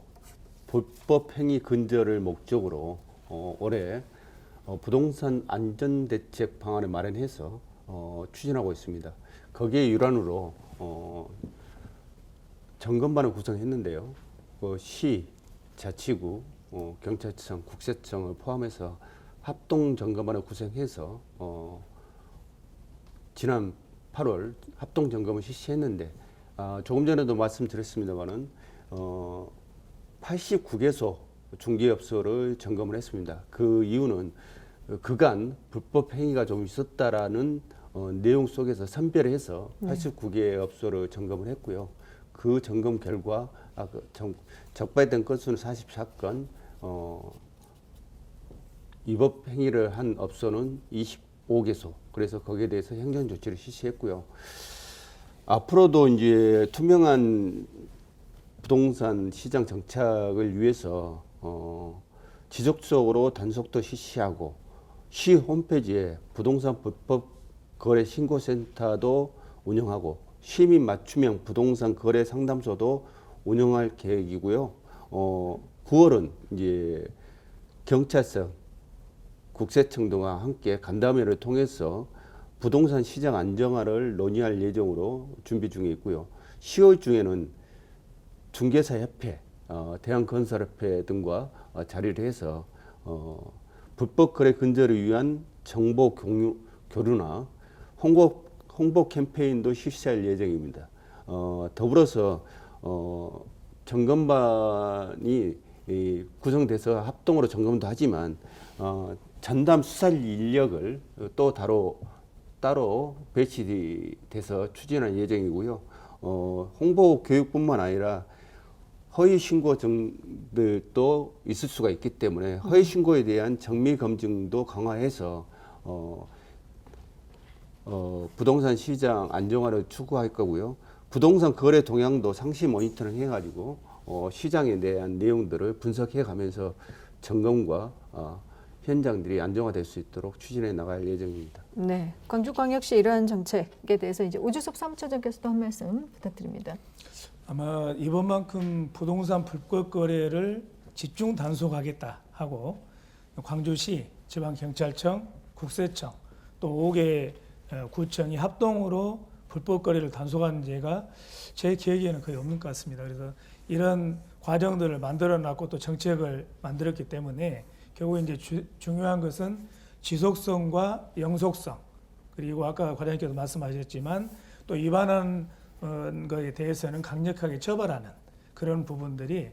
불법 행위 근절을 목적으로 올해 부동산 안전대책 방안을 마련해서 추진하고 있습니다. 거기에 일환으로 점검반을 구성했는데요. 시, 자치구, 경찰청, 국세청을 포함해서 합동 점검반을 구성해서 지난 8월 합동 점검을 실시했는데 조금 전에도 말씀드렸습니다만은 89개소 중개업소를 점검을 했습니다. 그 이유는 그간 불법 행위가 좀 있었다라는 내용 속에서 선별해서 89개 업소를 점검을 했고요. 그 점검 결과 적발된 건수는 44건, 위법 행위를 한 업소는 25개소. 그래서 거기에 대해서 행정 조치를 실시했고요. 앞으로도 이제 투명한 부동산 시장 정착을 위해서 지속적으로 단속도 실시하고 시 홈페이지에 부동산 불법 거래 신고센터도 운영하고 시민 맞춤형 부동산 거래 상담소도 운영할 계획이고요. 9월은 이제 경찰청, 국세청 등과 함께 간담회를 통해서 부동산 시장 안정화를 논의할 예정으로 준비 중에 있고요. 10월 중에는 중개사 협회, 대한건설협회 등과 자리를 해서 불법 거래 근절을 위한 정보 교류나 홍보 캠페인도 실시할 예정입니다. 더불어서 점검반이 구성돼서 합동으로 점검도 하지만 전담 수사 인력을 또 따로 배치돼서 추진할 예정이고요. 홍보 교육뿐만 아니라 허위 신고 등들도 있을 수가 있기 때문에 허위 신고에 대한 정밀 검증도 강화해서 부동산 시장 안정화를 추구할 거고요. 부동산 거래 동향도 상시 모니터링 해가지고 시장에 대한 내용들을 분석해 가면서 점검과 현장들이 안정화될 수 있도록 추진해 나갈 예정입니다. 네, 광주광역시 이러한 정책에 대해서 이제 오주섭 사무처장께서도 한 말씀 부탁드립니다. 아마 이번만큼 부동산 불법 거래를 집중 단속하겠다 하고 광주시, 지방경찰청, 국세청 또 5개 구청이 합동으로 불법 거래를 단속하는 예가 제 기억에는 거의 없는 것 같습니다. 그래서 이런 과정들을 만들어놨고 또 정책을 만들었기 때문에 결국 이제 중요한 것은 지속성과 영속성, 그리고 아까 과장님께서 말씀하셨지만 또 위반한 것에 대해서는 강력하게 처벌하는 그런 부분들이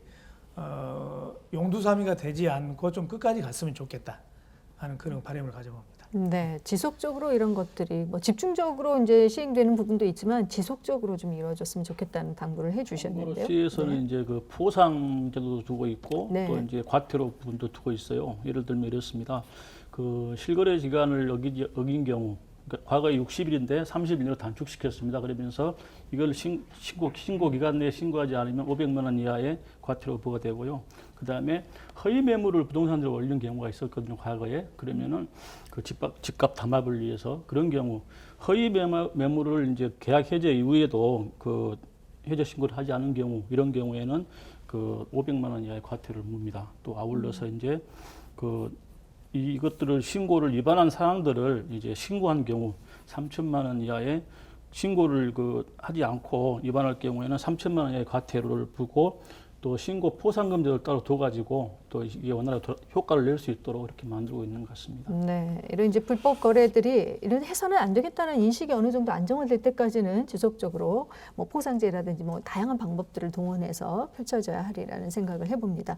용두사미가 되지 않고 좀 끝까지 갔으면 좋겠다 하는 그런 바람을 가져봅니다. 네, 지속적으로 이런 것들이 뭐 집중적으로 이제 시행되는 부분도 있지만 지속적으로 좀 이루어졌으면 좋겠다는 당부를 해주셨는데요. 시에서는 이제 그 포상제도도 두고 있고 네. 또 이제 과태료 부분도 두고 있어요. 예를 들면 이렇습니다. 그 실거래 기간을 어긴 경우, 그러니까 과거에 60일인데 30일로 단축시켰습니다. 그러면서 이걸 신고 기간 내에 신고하지 않으면 500만 원 이하의 과태료 부과되고요. 그다음에 허위 매물을 부동산으로 올린 경우가 있었거든요. 과거에. 그러면은 그 집값 담합을 위해서 그런 경우 허위 매물을 이제 계약 해제 이후에도 그 해제 신고를 하지 않은 경우, 이런 경우에는 그 500만 원 이하의 과태료를 묻습니다. 또 아울러서 이제 그 이것들을 신고를 위반한 사항들을 이제 신고한 경우 3천만 원 이하의 신고를 하지 않고 위반할 경우에는 3천만 원 이하의 과태료를 부고 또 신고 포상금제를 따로 둬가지고 또 이게 원활하게 효과를 낼 수 있도록 이렇게 만들고 있는 것 같습니다. 네, 이런 이제 불법 거래들이 이런 해서는 안 되겠다는 인식이 어느 정도 안정화될 때까지는 지속적으로 뭐 포상제라든지 뭐 다양한 방법들을 동원해서 펼쳐져야 하리라는 생각을 해봅니다.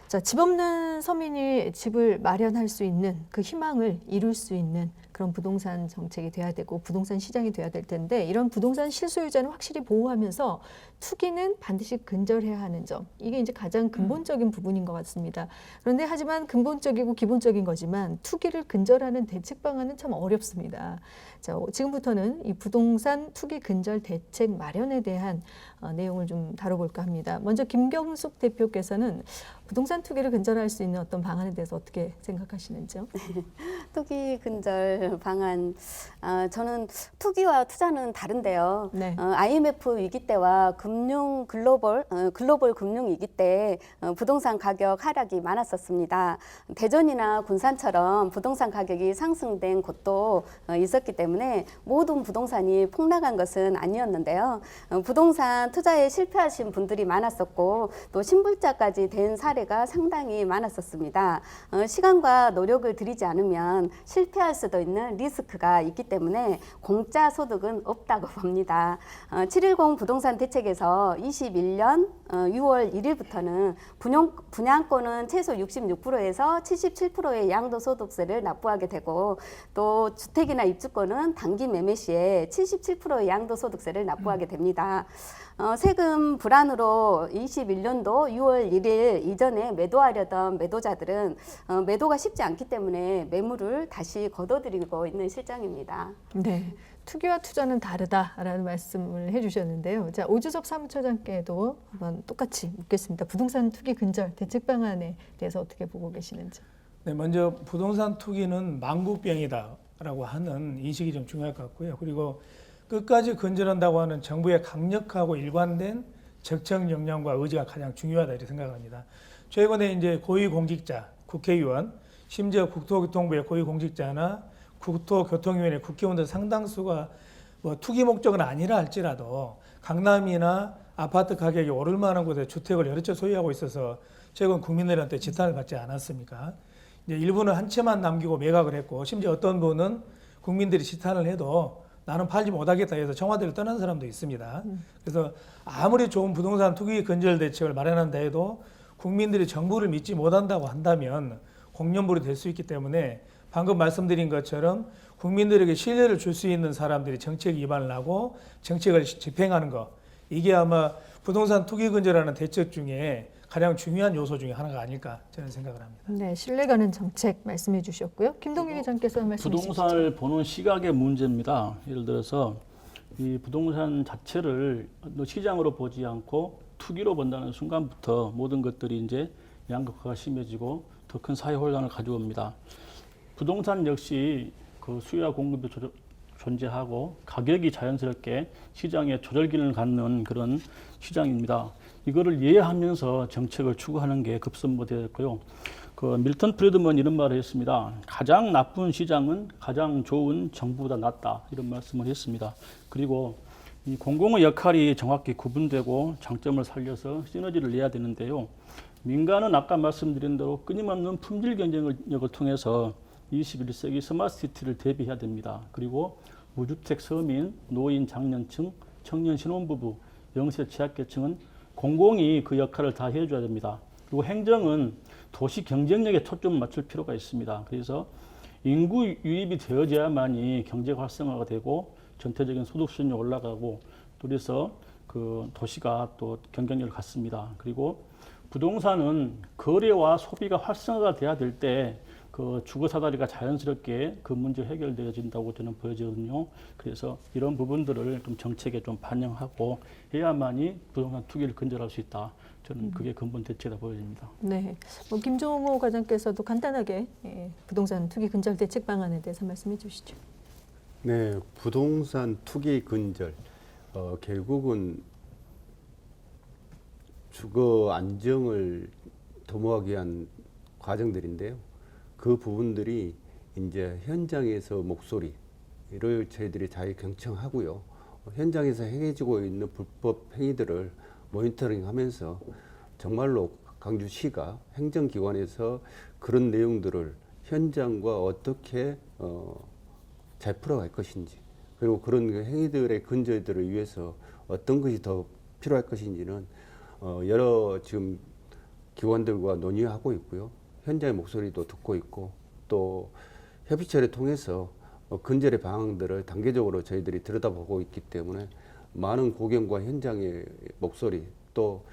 자, 집 없는 서민이 집을 마련할 수 있는 그 희망을 이룰 수 있는 그런 부동산 정책이 돼야 되고 부동산 시장이 돼야 될 텐데 이런 부동산 실소유자는 확실히 보호하면서 투기는 반드시 근절해야 하는 점, 이게 이제 가장 근본적인 부분인 것 같습니다. 그런데 하지만 근본적이고 기본적인 거지만 투기를 근절하는 대책 방안은 참 어렵습니다. 자, 지금부터는 이 부동산 투기 근절 대책 마련에 대한 내용을 좀 다뤄볼까 합니다. 먼저 김경숙 대표께서는 부동산 투기를 근절할 수 있는 어떤 방안에 대해서 어떻게 생각하시는지요? 투기 근절 방안, 저는 투기와 투자는 다른데요. 네. IMF 위기 때와 글로벌 금융 위기 때 부동산 가격 하락이 많았었습니다. 대전이나 군산처럼 부동산 가격이 상승된 곳도 있었기 때문에 모든 부동산이 폭락한 것은 아니었는데요. 부동산 투자에 실패하신 분들이 많았었고 또 신불자까지 된 사례가 상당히 많았었습니다. 시간과 노력을 들이지 않으면 실패할 수도 있는 리스크가 있기 때문에 공짜 소득은 없다고 봅니다. 710 부동산 대책에서 21년 6월 1일부터는 분양권은 최소 66%에서 77%의 양도소득세를 납부하게 되고 또 주택이나 입주권은 단기 매매 시에 77%의 양도소득세를 납부하게 됩니다. 세금 불안으로 21년도 6월 1일 이전에 매도하려던 매도자들은 매도가 쉽지 않기 때문에 매물을 다시 걷어들이고 있는 실정입니다. 네. 투기와 투자는 다르다라는 말씀을 해주셨는데요. 자, 오주섭 사무처장께도 한번 똑같이 묻겠습니다. 부동산 투기 근절 대책 방안에 대해서 어떻게 보고 계시는지. 네, 먼저 부동산 투기는 망국병이다라고 하는 인식이 좀 중요할 것 같고요. 그리고 끝까지 근절한다고 하는 정부의 강력하고 일관된 적정 역량과 의지가 가장 중요하다 이렇게 생각합니다. 최근에 이제 고위공직자, 국회의원, 심지어 국토교통부의 고위공직자나 국토교통위원회 국회의원들 상당수가 뭐 투기 목적은 아니라 할지라도 강남이나 아파트 가격이 오를 만한 곳에 주택을 여러 채 소유하고 있어서 최근 국민들한테 지탄을 받지 않았습니까? 이제 일부는 한 채만 남기고 매각을 했고 심지어 어떤 분은 국민들이 지탄을 해도 나는 팔지 못하겠다 해서 청와대를 떠난 사람도 있습니다. 그래서 아무리 좋은 부동산 투기 근절 대책을 마련한다 해도 국민들이 정부를 믿지 못한다고 한다면 공연불이 될 수 있기 때문에 방금 말씀드린 것처럼 국민들에게 신뢰를 줄 수 있는 사람들이 정책 위반을 하고 정책을 집행하는 것, 이게 아마 부동산 투기 근절하는 대책 중에 가장 중요한 요소 중에 하나가 아닐까 저는 생각을 합니다. 네, 신뢰가는 정책 말씀해 주셨고요. 김동규 기자님께서 말씀해 주시죠. 부동산을 보는 시각의 문제입니다. 예를 들어서 이 부동산 자체를 시장으로 보지 않고 투기로 본다는 순간부터 모든 것들이 이제 양극화가 심해지고 더 큰 사회 혼란을 가져옵니다. 부동산 역시 그 수요와 공급이 존재하고 가격이 자연스럽게 시장에 조절 기능을 갖는 그런 시장입니다. 이거를 이해하면서 정책을 추구하는 게 급선무되었고요. 그 밀턴 프리드먼 이런 말을 했습니다. 가장 나쁜 시장은 가장 좋은 정부보다 낫다, 이런 말씀을 했습니다. 그리고 이 공공의 역할이 정확히 구분되고 장점을 살려서 시너지를 내야 되는데요. 민간은 아까 말씀드린 대로 끊임없는 품질 경쟁력을 통해서 21세기 스마트 시티를 대비해야 됩니다. 그리고 무주택 서민, 노인, 장년층, 청년 신혼부부, 영세 취약계층은 공공이 그 역할을 다 해줘야 됩니다. 그리고 행정은 도시 경쟁력에 초점을 맞출 필요가 있습니다. 그래서 인구 유입이 되어져야만이 경제가 활성화가 되고 전체적인 소득 수준이 올라가고 또 그래서 그 도시가 또 경쟁력을 갖습니다. 그리고 부동산은 거래와 소비가 활성화가 돼야 될 때 그 주거 사다리가 자연스럽게 그 문제 해결되어진다고 저는 보여지거든요. 그래서 이런 부분들을 좀 정책에 좀 반영하고 해야만이 부동산 투기를 근절할 수 있다. 저는 그게 근본 대책이다 보여집니다. 네, 뭐 김종호 과장께서도 간단하게 부동산 투기 근절 대책 방안에 대해서 말씀해 주시죠. 네, 부동산 투기 근절 결국은 주거 안정을 도모하기 위한 과정들인데요. 그 부분들이 이제 현장에서 목소리를 저희들이 잘 경청하고요. 현장에서 행해지고 있는 불법 행위들을 모니터링하면서 정말로 광주시가 행정기관에서 그런 내용들을 현장과 어떻게 잘 풀어갈 것인지, 그리고 그런 행위들의 근절들을 위해서 어떤 것이 더 필요할 것인지는 여러 지금 기관들과 논의하고 있고요. 현장의 목소리도 듣고 있고 또 협의체를 통해서 근절의 방안들을 단계적으로 저희들이 들여다보고 있기 때문에 많은 고객과 현장의 목소리 또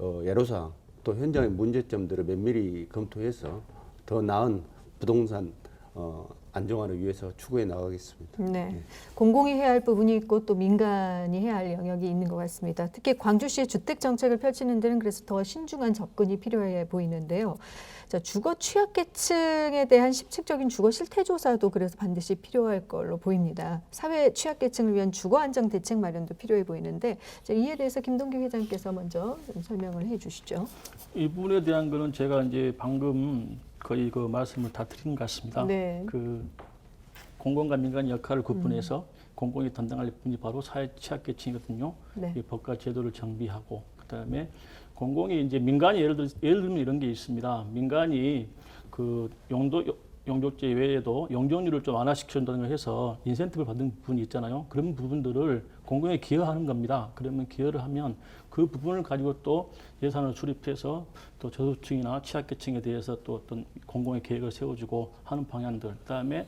애로사항 또 현장의 문제점들을 면밀히 검토해서 더 나은 부동산 안정화를 위해서 추구해 나가겠습니다. 네, 공공이 해야 할 부분이 있고 또 민간이 해야 할 영역이 있는 것 같습니다. 특히 광주시의 주택 정책을 펼치는 데는 그래서 더 신중한 접근이 필요해 보이는데요. 자, 주거 취약계층에 대한 실질적인 주거 실태 조사도 그래서 반드시 필요할 걸로 보입니다. 사회 취약계층을 위한 주거 안정 대책 마련도 필요해 보이는데 자, 이에 대해서 김동규 회장께서 먼저 좀 설명을 해주시죠. 이 부분에 대한 거는 제가 이제 방금 거의 그 말씀을 다 드린 것 같습니다. 네. 그 공공과 민간의 역할을 구분해서 공공이 담당할 분이 바로 사회 취약계층이거든요. 네. 이 법과 제도를 정비하고 그다음에 공공이 이제 민간이 예를 들면 이런 게 있습니다. 민간이 그 용적제 외에도 용적률을 좀 완화시킨다는 걸 해서 인센티브를 받는 부분이 있잖아요. 그런 부분들을 공공에 기여하는 겁니다. 그러면 기여를 하면 그 부분을 가지고 또 예산을 수립해서 또 저소득층이나 취약계층에 대해서 또 어떤 공공의 계획을 세워주고 하는 방향들. 그다음에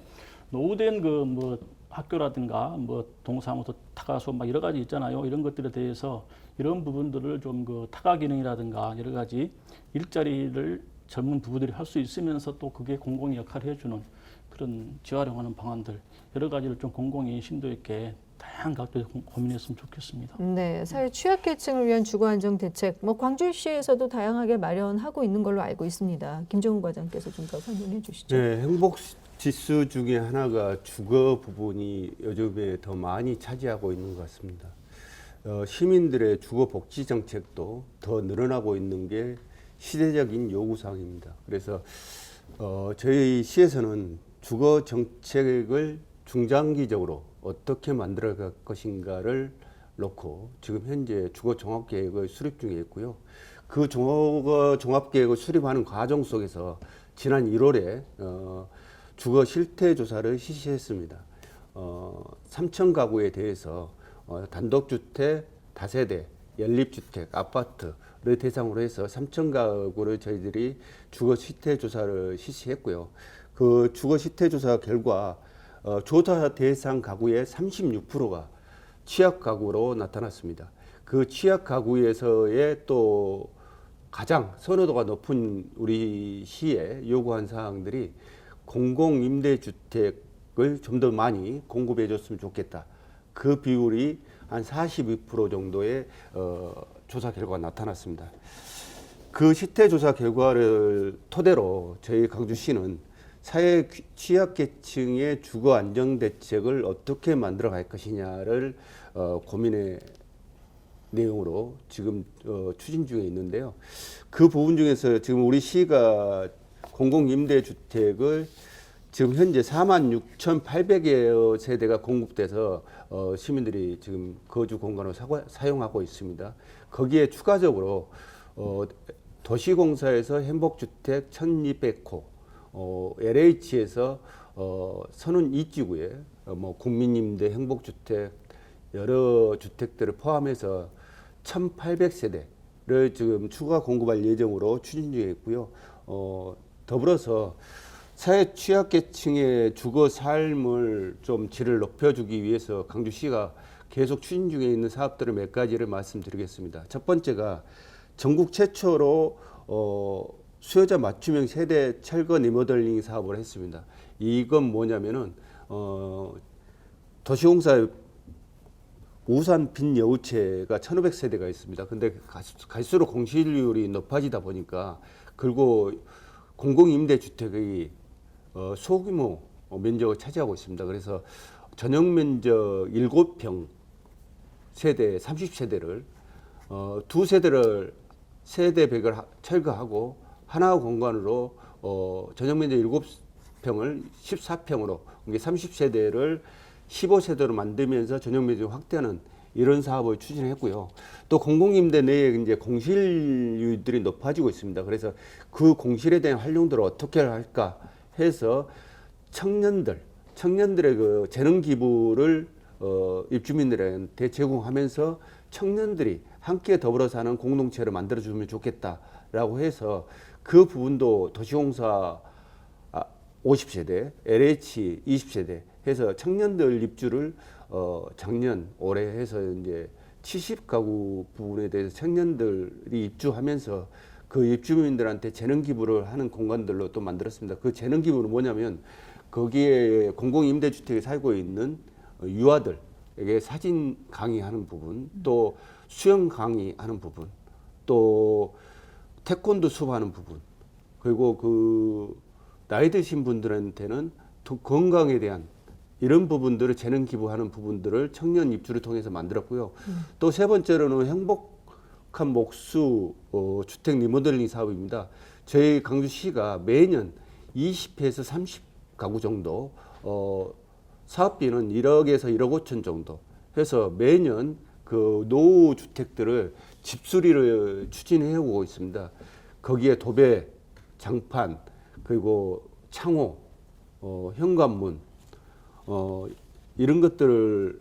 노후된 그 뭐 학교라든가 뭐 동사무소 타가소 막 여러 가지 있잖아요. 이런 것들에 대해서 이런 부분들을 좀 그 타가 기능이라든가 여러 가지 일자리를 젊은 부부들이 할 수 있으면서 또 그게 공공이 역할을 해주는 그런 재활용하는 방안들 여러 가지를 좀 공공이 심도 있게 다양한 각도에서 고민했으면 좋겠습니다. 네, 사회 취약계층을 위한 주거 안정 대책, 뭐 광주시에서도 다양하게 마련하고 있는 걸로 알고 있습니다. 김종훈 과장께서 좀 더 설명해 주시죠. 네, 행복 지수 중에 하나가 주거 부분이 요즘에 더 많이 차지하고 있는 것 같습니다. 시민들의 주거 복지 정책도 더 늘어나고 있는 게 시대적인 요구사항입니다. 그래서 저희 시에서는 주거 정책을 중장기적으로 어떻게 만들어갈 것인가를 놓고 지금 현재 주거 종합계획을 수립 중에 있고요. 그 주거 종합계획을 수립하는 과정 속에서 지난 1월에 주거 실태 조사를 실시했습니다. 3천 가구에 대해서 단독주택, 다세대, 연립주택, 아파트를 대상으로 해서 3천 가구를 저희들이 주거 실태 조사를 실시했고요. 그 주거 실태 조사 결과 조사 대상 가구의 36%가 취약 가구로 나타났습니다. 그 취약 가구에서의 또 가장 선호도가 높은 우리 시에 요구한 사항들이 공공임대주택을 좀 더 많이 공급해 줬으면 좋겠다. 그 비율이 한 42% 정도의 조사 결과가 나타났습니다. 그 시태 조사 결과를 토대로 저희 광주시는 사회 취약계층의 주거 안정 대책을 어떻게 만들어 갈 것이냐를 고민의 내용으로 지금 추진 중에 있는데요. 그 부분 중에서 지금 우리 시가 공공임대주택을 지금 현재 46,800여 세대가 공급돼서 시민들이 지금 거주 공간으로 사용하고 있습니다. 거기에 추가적으로 도시공사에서 행복주택 1,200호, LH에서 선운 이지구에 국민임대 행복주택 여러 주택들을 포함해서 1,800세대를 지금 추가 공급할 예정으로 추진 중에 있고요. 더불어서 사회 취약계층의 주거 삶을 좀 질을 높여주기 위해서 광주시가 계속 추진 중에 있는 사업들을 몇 가지를 말씀드리겠습니다. 첫 번째가 전국 최초로 수요자 맞춤형 세대 철거 리모델링 사업을 했습니다. 이건 뭐냐면은 도시공사 우산 빈 여우채가 1,500세대가 있습니다. 근데 갈수록 공실률이 높아지다 보니까 그리고 공공임대주택의 소규모 면적을 차지하고 있습니다. 그래서 전용 면적 7평 세대 30세대를 두 세대를 세대백을 철거하고 하나 공간으로 전용 면적 7평을 14평으로 이게 30세대를 15세대로 만들면서 전용 면적 확대하는 이런 사업을 추진했고요. 또 공공임대 내에 이제 공실률들이 높아지고 있습니다. 그래서 그 공실에 대한 활용도를 어떻게 할까 해서 청년들의 그 재능 기부를 입주민들한테 제공하면서 청년들이 함께 더불어 사는 공동체를 만들어주면 좋겠다라고 해서 그 부분도 도시공사 50세대, LH 20세대 해서 청년들 입주를 작년 올해 해서 이제 70가구 부분에 대해서 청년들이 입주하면서 그 입주민들한테 재능 기부를 하는 공간들로 또 만들었습니다. 그 재능 기부는 뭐냐면 거기에 공공임대주택에 살고 있는 유아들에게 사진 강의하는 부분, 또 수영 강의하는 부분, 또 태권도 수업하는 부분, 그리고 그 나이 드신 분들한테는 더 건강에 대한 이런 부분들을 재능 기부하는 부분들을 청년 입주를 통해서 만들었고요. 또 세 번째로는 행복한 목수 주택 리모델링 사업입니다. 저희 강주시가 매년 20회에서 30가구 정도 사업비는 1억에서 1억 5천 정도 해서 매년 그 노후 주택들을 집수리를 추진해 오고 있습니다. 거기에 도배, 장판, 그리고 창호, 현관문 이런 것들을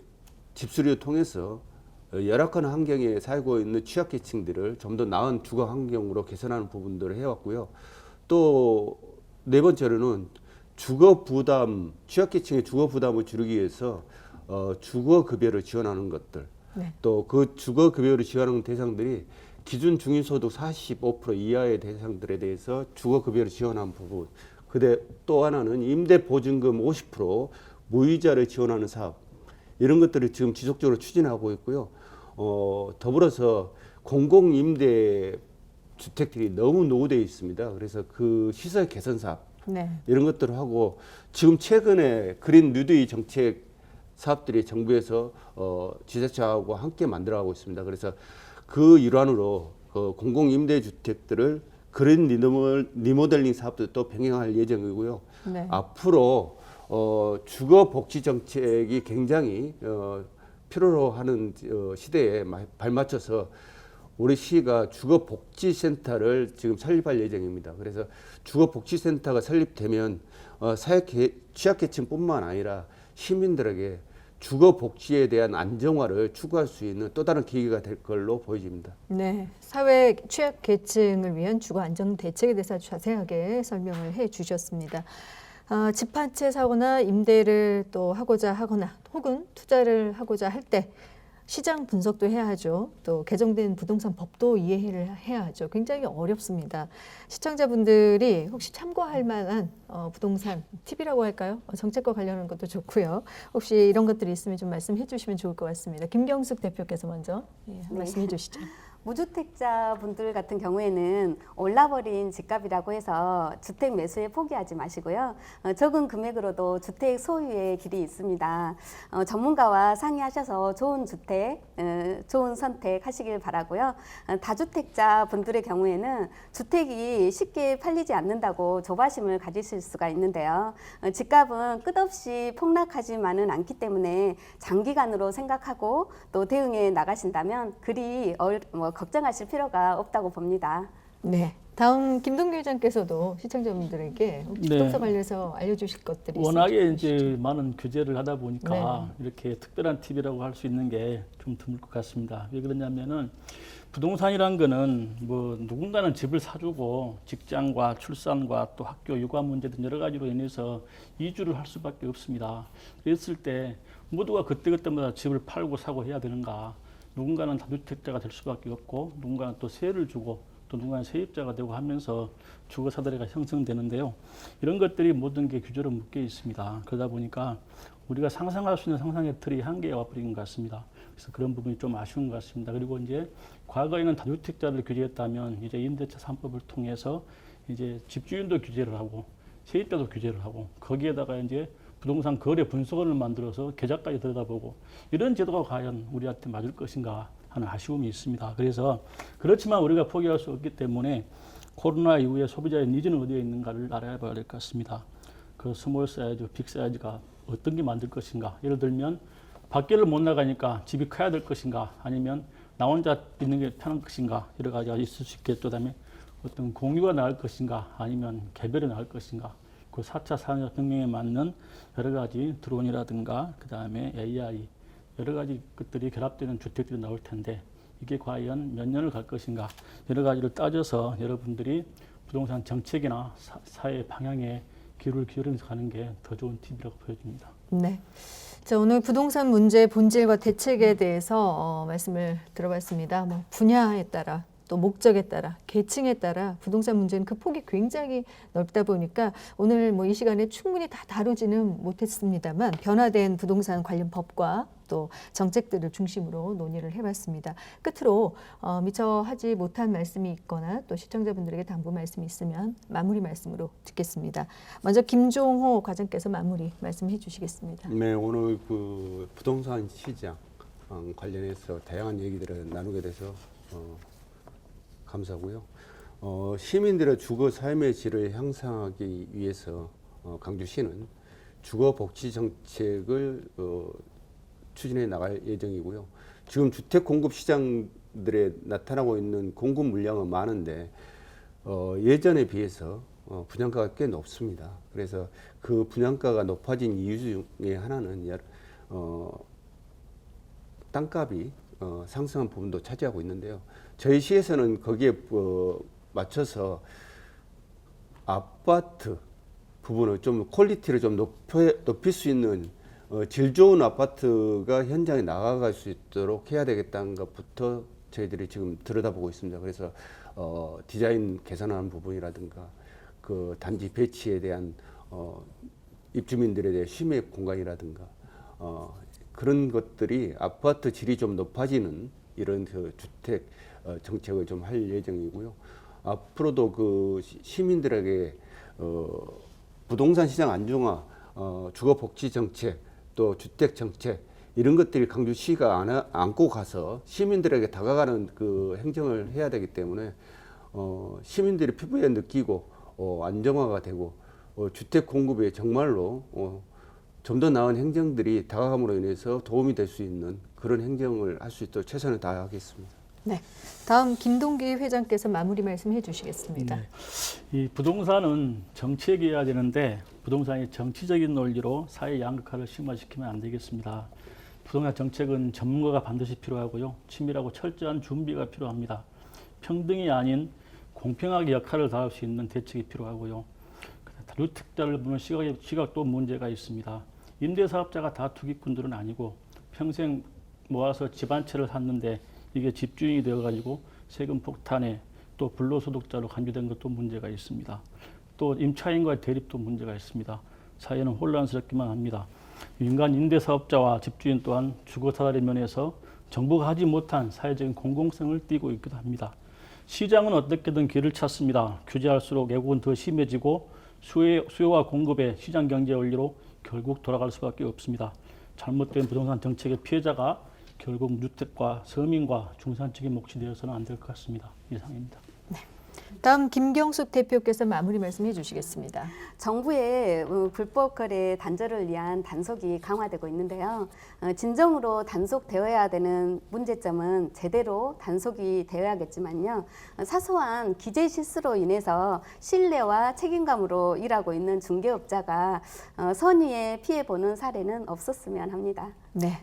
집수리를 통해서 열악한 환경에 살고 있는 취약계층들을 좀 더 나은 주거 환경으로 개선하는 부분들을 해왔고요. 또 네 번째로는 주거 부담, 취약계층의 주거 부담을 줄이기 위해서 주거 급여를 지원하는 것들. 네. 또 그 주거 급여를 지원하는 대상들이 기준 중위소득 45% 이하의 대상들에 대해서 주거 급여를 지원하는 부분. 그데 또 하나는 임대보증금 50% 무이자를 지원하는 사업. 이런 것들을 지금 지속적으로 추진하고 있고요. 더불어서 공공임대 주택들이 너무 노후되어 있습니다. 그래서 그 시설 개선 사업 네. 이런 것들을 하고 지금 최근에 그린 뉴데이 정책 사업들이 정부에서 지자체하고 함께 만들어가고 있습니다. 그래서 그 일환으로 공공임대주택들을 그린 리모델링 사업도 또 병행할 예정이고요. 네. 앞으로 주거 복지 정책이 굉장히 필요로 하는 시대에 발맞춰서 우리 시가 주거복지센터를 지금 설립할 예정입니다. 그래서 주거복지센터가 설립되면 사회 취약계층뿐만 아니라 시민들에게 주거복지에 대한 안정화를 추구할 수 있는 또 다른 계기가 될 걸로 보여집니다. 네, 사회 취약계층을 위한 주거 안정 대책에 대해서 아주 자세하게 설명을 해주셨습니다. 집 한 채 사거나 임대를 또 하고자 하거나 혹은 투자를 하고자 할 때 시장 분석도 해야 하죠. 또 개정된 부동산 법도 이해를 해야 하죠. 굉장히 어렵습니다. 시청자분들이 혹시 참고할 만한 부동산 팁이라고 할까요? 정책과 관련한 것도 좋고요. 혹시 이런 것들이 있으면 좀 말씀해 주시면 좋을 것 같습니다. 김경숙 대표께서 먼저 말씀해 주시죠. 무주택자 분들 같은 경우에는 올라버린 집값이라고 해서 주택 매수에 포기하지 마시고요. 적은 금액으로도 주택 소유의 길이 있습니다. 전문가와 상의하셔서 좋은 주택, 좋은 선택 하시길 바라고요. 다주택자 분들의 경우에는 주택이 쉽게 팔리지 않는다고 조바심을 가지실 수가 있는데요. 집값은 끝없이 폭락하지만은 않기 때문에 장기간으로 생각하고 또 대응해 나가신다면 그리 걱정하실 필요가 없다고 봅니다. 네. 다음 김동규 회장께서도 시청자분들에게 부동산 관련해서 알려주실 것들이 워낙에 있으면 이제 많은 규제를 하다 보니까 네. 이렇게 특별한 팁이라고 할 수 있는 게 좀 드물 것 같습니다. 왜 그러냐면은 부동산이란 거는 뭐 누군가는 집을 사주고 직장과 출산과 또 학교 육아 문제 등 여러 가지로 인해서 이주를 할 수밖에 없습니다. 그랬을 때 모두가 그때그때마다 집을 팔고 사고 해야 되는가? 누군가는 다주택자가 될 수밖에 없고 누군가는 또 세를 주고 또 누군가는 세입자가 되고 하면서 주거사다리가 형성되는데요. 이런 것들이 모든 게 규제로 묶여 있습니다. 그러다 보니까 우리가 상상할 수 있는 상상의 틀이 한계에 와버린 것 같습니다. 그래서 그런 부분이 좀 아쉬운 것 같습니다. 그리고 이제 과거에는 다주택자를 규제했다면 이제 임대차 3법을 통해서 이제 집주인도 규제를 하고 세입자도 규제를 하고 거기에다가 이제 부동산 거래 분석원을 만들어서 계좌까지 들여다보고 이런 제도가 과연 우리한테 맞을 것인가 하는 아쉬움이 있습니다. 그래서 그렇지만 우리가 포기할 수 없기 때문에 코로나 이후에 소비자의 니즈는 어디에 있는가를 알아봐야 될 것 같습니다. 그 스몰 사이즈, 빅 사이즈가 어떤 게 만들 것인가. 예를 들면 밖에를 못 나가니까 집이 커야 될 것인가 아니면 나 혼자 있는 게 편한 것인가 여러 가지가 있을 수 있겠죠. 그다음에 어떤 공유가 나을 것인가 아니면 개별이 나을 것인가 그 4차 산업혁명에 맞는 여러 가지 드론이라든가 그 다음에 AI 여러 가지 것들이 결합되는 주택들이 나올 텐데 이게 과연 몇 년을 갈 것인가 여러 가지를 따져서 여러분들이 부동산 정책이나 사회 방향에 귀를 기울이면서 가는 게 더 좋은 팁이라고 보여집니다. 네. 자, 오늘 부동산 문제 본질과 대책에 대해서 말씀을 들어봤습니다. 뭐 분야에 따라 또 목적에 따라 계층에 따라 부동산 문제는 그 폭이 굉장히 넓다 보니까 오늘 뭐 이 시간에 충분히 다 다루지는 못했습니다만 변화된 부동산 관련 법과 또 정책들을 중심으로 논의를 해봤습니다. 끝으로 미처 하지 못한 말씀이 있거나 또 시청자분들에게 당부 말씀이 있으면 마무리 말씀으로 듣겠습니다. 먼저 김종호 과장께서 마무리 말씀해 주시겠습니다. 네, 오늘 그 부동산 시장 관련해서 다양한 얘기들을 나누게 돼서 감사하고요. 시민들의 주거 삶의 질을 향상하기 위해서 강주시는 주거 복지 정책을 추진해 나갈 예정이고요. 지금 주택 공급 시장들에 나타나고 있는 공급 물량은 많은데 예전에 비해서 분양가가 꽤 높습니다. 그래서 그 분양가가 높아진 이유 중에 하나는 땅값이 상승한 부분도 차지하고 있는데요. 저희 시에서는 거기에 맞춰서 아파트 부분을 좀 퀄리티를 좀 높일 수 있는 질 좋은 아파트가 현장에 나가갈 수 있도록 해야 되겠다는 것부터 저희들이 지금 들여다보고 있습니다. 그래서 디자인 개선하는 부분이라든가 그 단지 배치에 대한 입주민들에 대한 쉬매 공간이라든가 그런 것들이 아파트 질이 좀 높아지는 이런 그 주택 정책을 좀 할 예정이고요. 앞으로도 그 시민들에게 부동산 시장 안정화, 주거 복지 정책, 또 주택 정책 이런 것들이 강주시가 안고 가서 시민들에게 다가가는 그 행정을 해야 되기 때문에 시민들이 피부에 느끼고 안정화가 되고 주택 공급에 정말로 좀 더 나은 행정들이 다가감으로 인해서 도움이 될 수 있는 그런 행정을 할 수 있도록 최선을 다하겠습니다. 네. 다음 김동기 회장께서 마무리 말씀해 주시겠습니다. 네. 이 부동산은 정책이어야 되는데 부동산이 정치적인 논리로 사회 양극화를 심화시키면 안 되겠습니다. 부동산 정책은 전문가가 반드시 필요하고요. 치밀하고 철저한 준비가 필요합니다. 평등이 아닌 공평하게 역할을 다할 수 있는 대책이 필요하고요. 다주택자를 보는 시각도 문제가 있습니다. 임대사업자가 다 투기꾼들은 아니고 평생 모아서 집 한 채를 샀는데 이게 집주인이 되어가지고 세금 폭탄에 또 불로소득자로 간주된 것도 문제가 있습니다. 또 임차인과의 대립도 문제가 있습니다. 사회는 혼란스럽기만 합니다. 민간 임대사업자와 집주인 또한 주거사다리 면에서 정부가 하지 못한 사회적인 공공성을 띠고 있기도 합니다. 시장은 어떻게든 길을 찾습니다. 규제할수록 왜곡은 더 심해지고 수요와 공급의 시장 경제 원리로 결국 돌아갈 수밖에 없습니다. 잘못된 부동산 정책의 피해자가 결국 주택과 서민과 중산층의 몫이 되어서는 안 될 것 같습니다. 이상입니다. 다음 김경숙 대표께서 마무리 말씀해 주시겠습니다. 정부의 불법 거래 단절을 위한 단속이 강화되고 있는데요. 진정으로 단속되어야 되는 문제점은 제대로 단속이 되어야겠지만요. 사소한 기재 실수로 인해서 신뢰와 책임감으로 일하고 있는 중개업자가 선의에 피해 보는 사례는 없었으면 합니다. 네.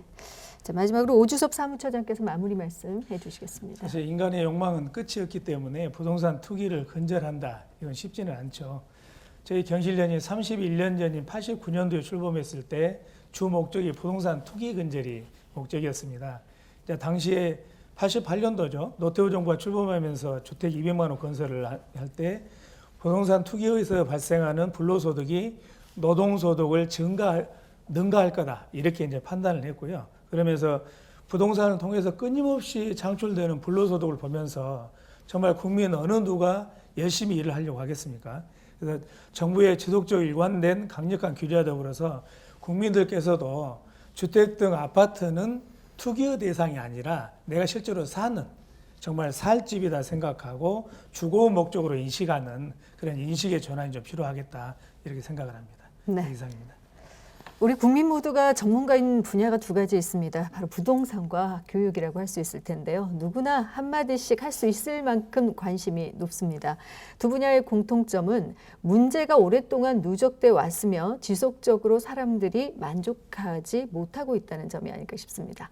자, 마지막으로 오주섭 사무처장께서 마무리 말씀해 주시겠습니다. 사실 인간의 욕망은 끝이 없기 때문에 부동산 투기를 근절한다. 이건 쉽지는 않죠. 저희 경실련이 31년 전인 89년도에 출범했을 때 주 목적이 부동산 투기 근절이 목적이었습니다. 당시에 88년도죠. 노태우 정부가 출범하면서 주택 200만 원 건설을 할 때 부동산 투기에서 발생하는 불로소득이 노동소득을 능가할 거다. 이렇게 이제 판단을 했고요. 그러면서 부동산을 통해서 끊임없이 창출되는 불로소득을 보면서 정말 국민 어느 누가 열심히 일을 하려고 하겠습니까? 그래서 정부의 지속적으로 일관된 강력한 규제와 더불어서 국민들께서도 주택 등 아파트는 투기의 대상이 아니라 내가 실제로 사는 정말 살 집이다 생각하고 주거 목적으로 인식하는 그런 인식의 전환이 좀 필요하겠다 이렇게 생각을 합니다. 네. 이상입니다. 우리 국민 모두가 전문가인 분야가 두 가지 있습니다. 바로 부동산과 교육이라고 할 수 있을 텐데요. 누구나 한마디씩 할 수 있을 만큼 관심이 높습니다. 두 분야의 공통점은 문제가 오랫동안 누적돼 왔으며 지속적으로 사람들이 만족하지 못하고 있다는 점이 아닐까 싶습니다.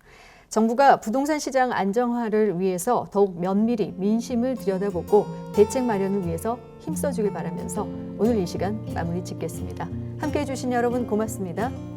정부가 부동산 시장 안정화를 위해서 더욱 면밀히 민심을 들여다보고 대책 마련을 위해서 힘써주길 바라면서 오늘 이 시간 마무리 짓겠습니다. 함께해 주신 여러분 고맙습니다.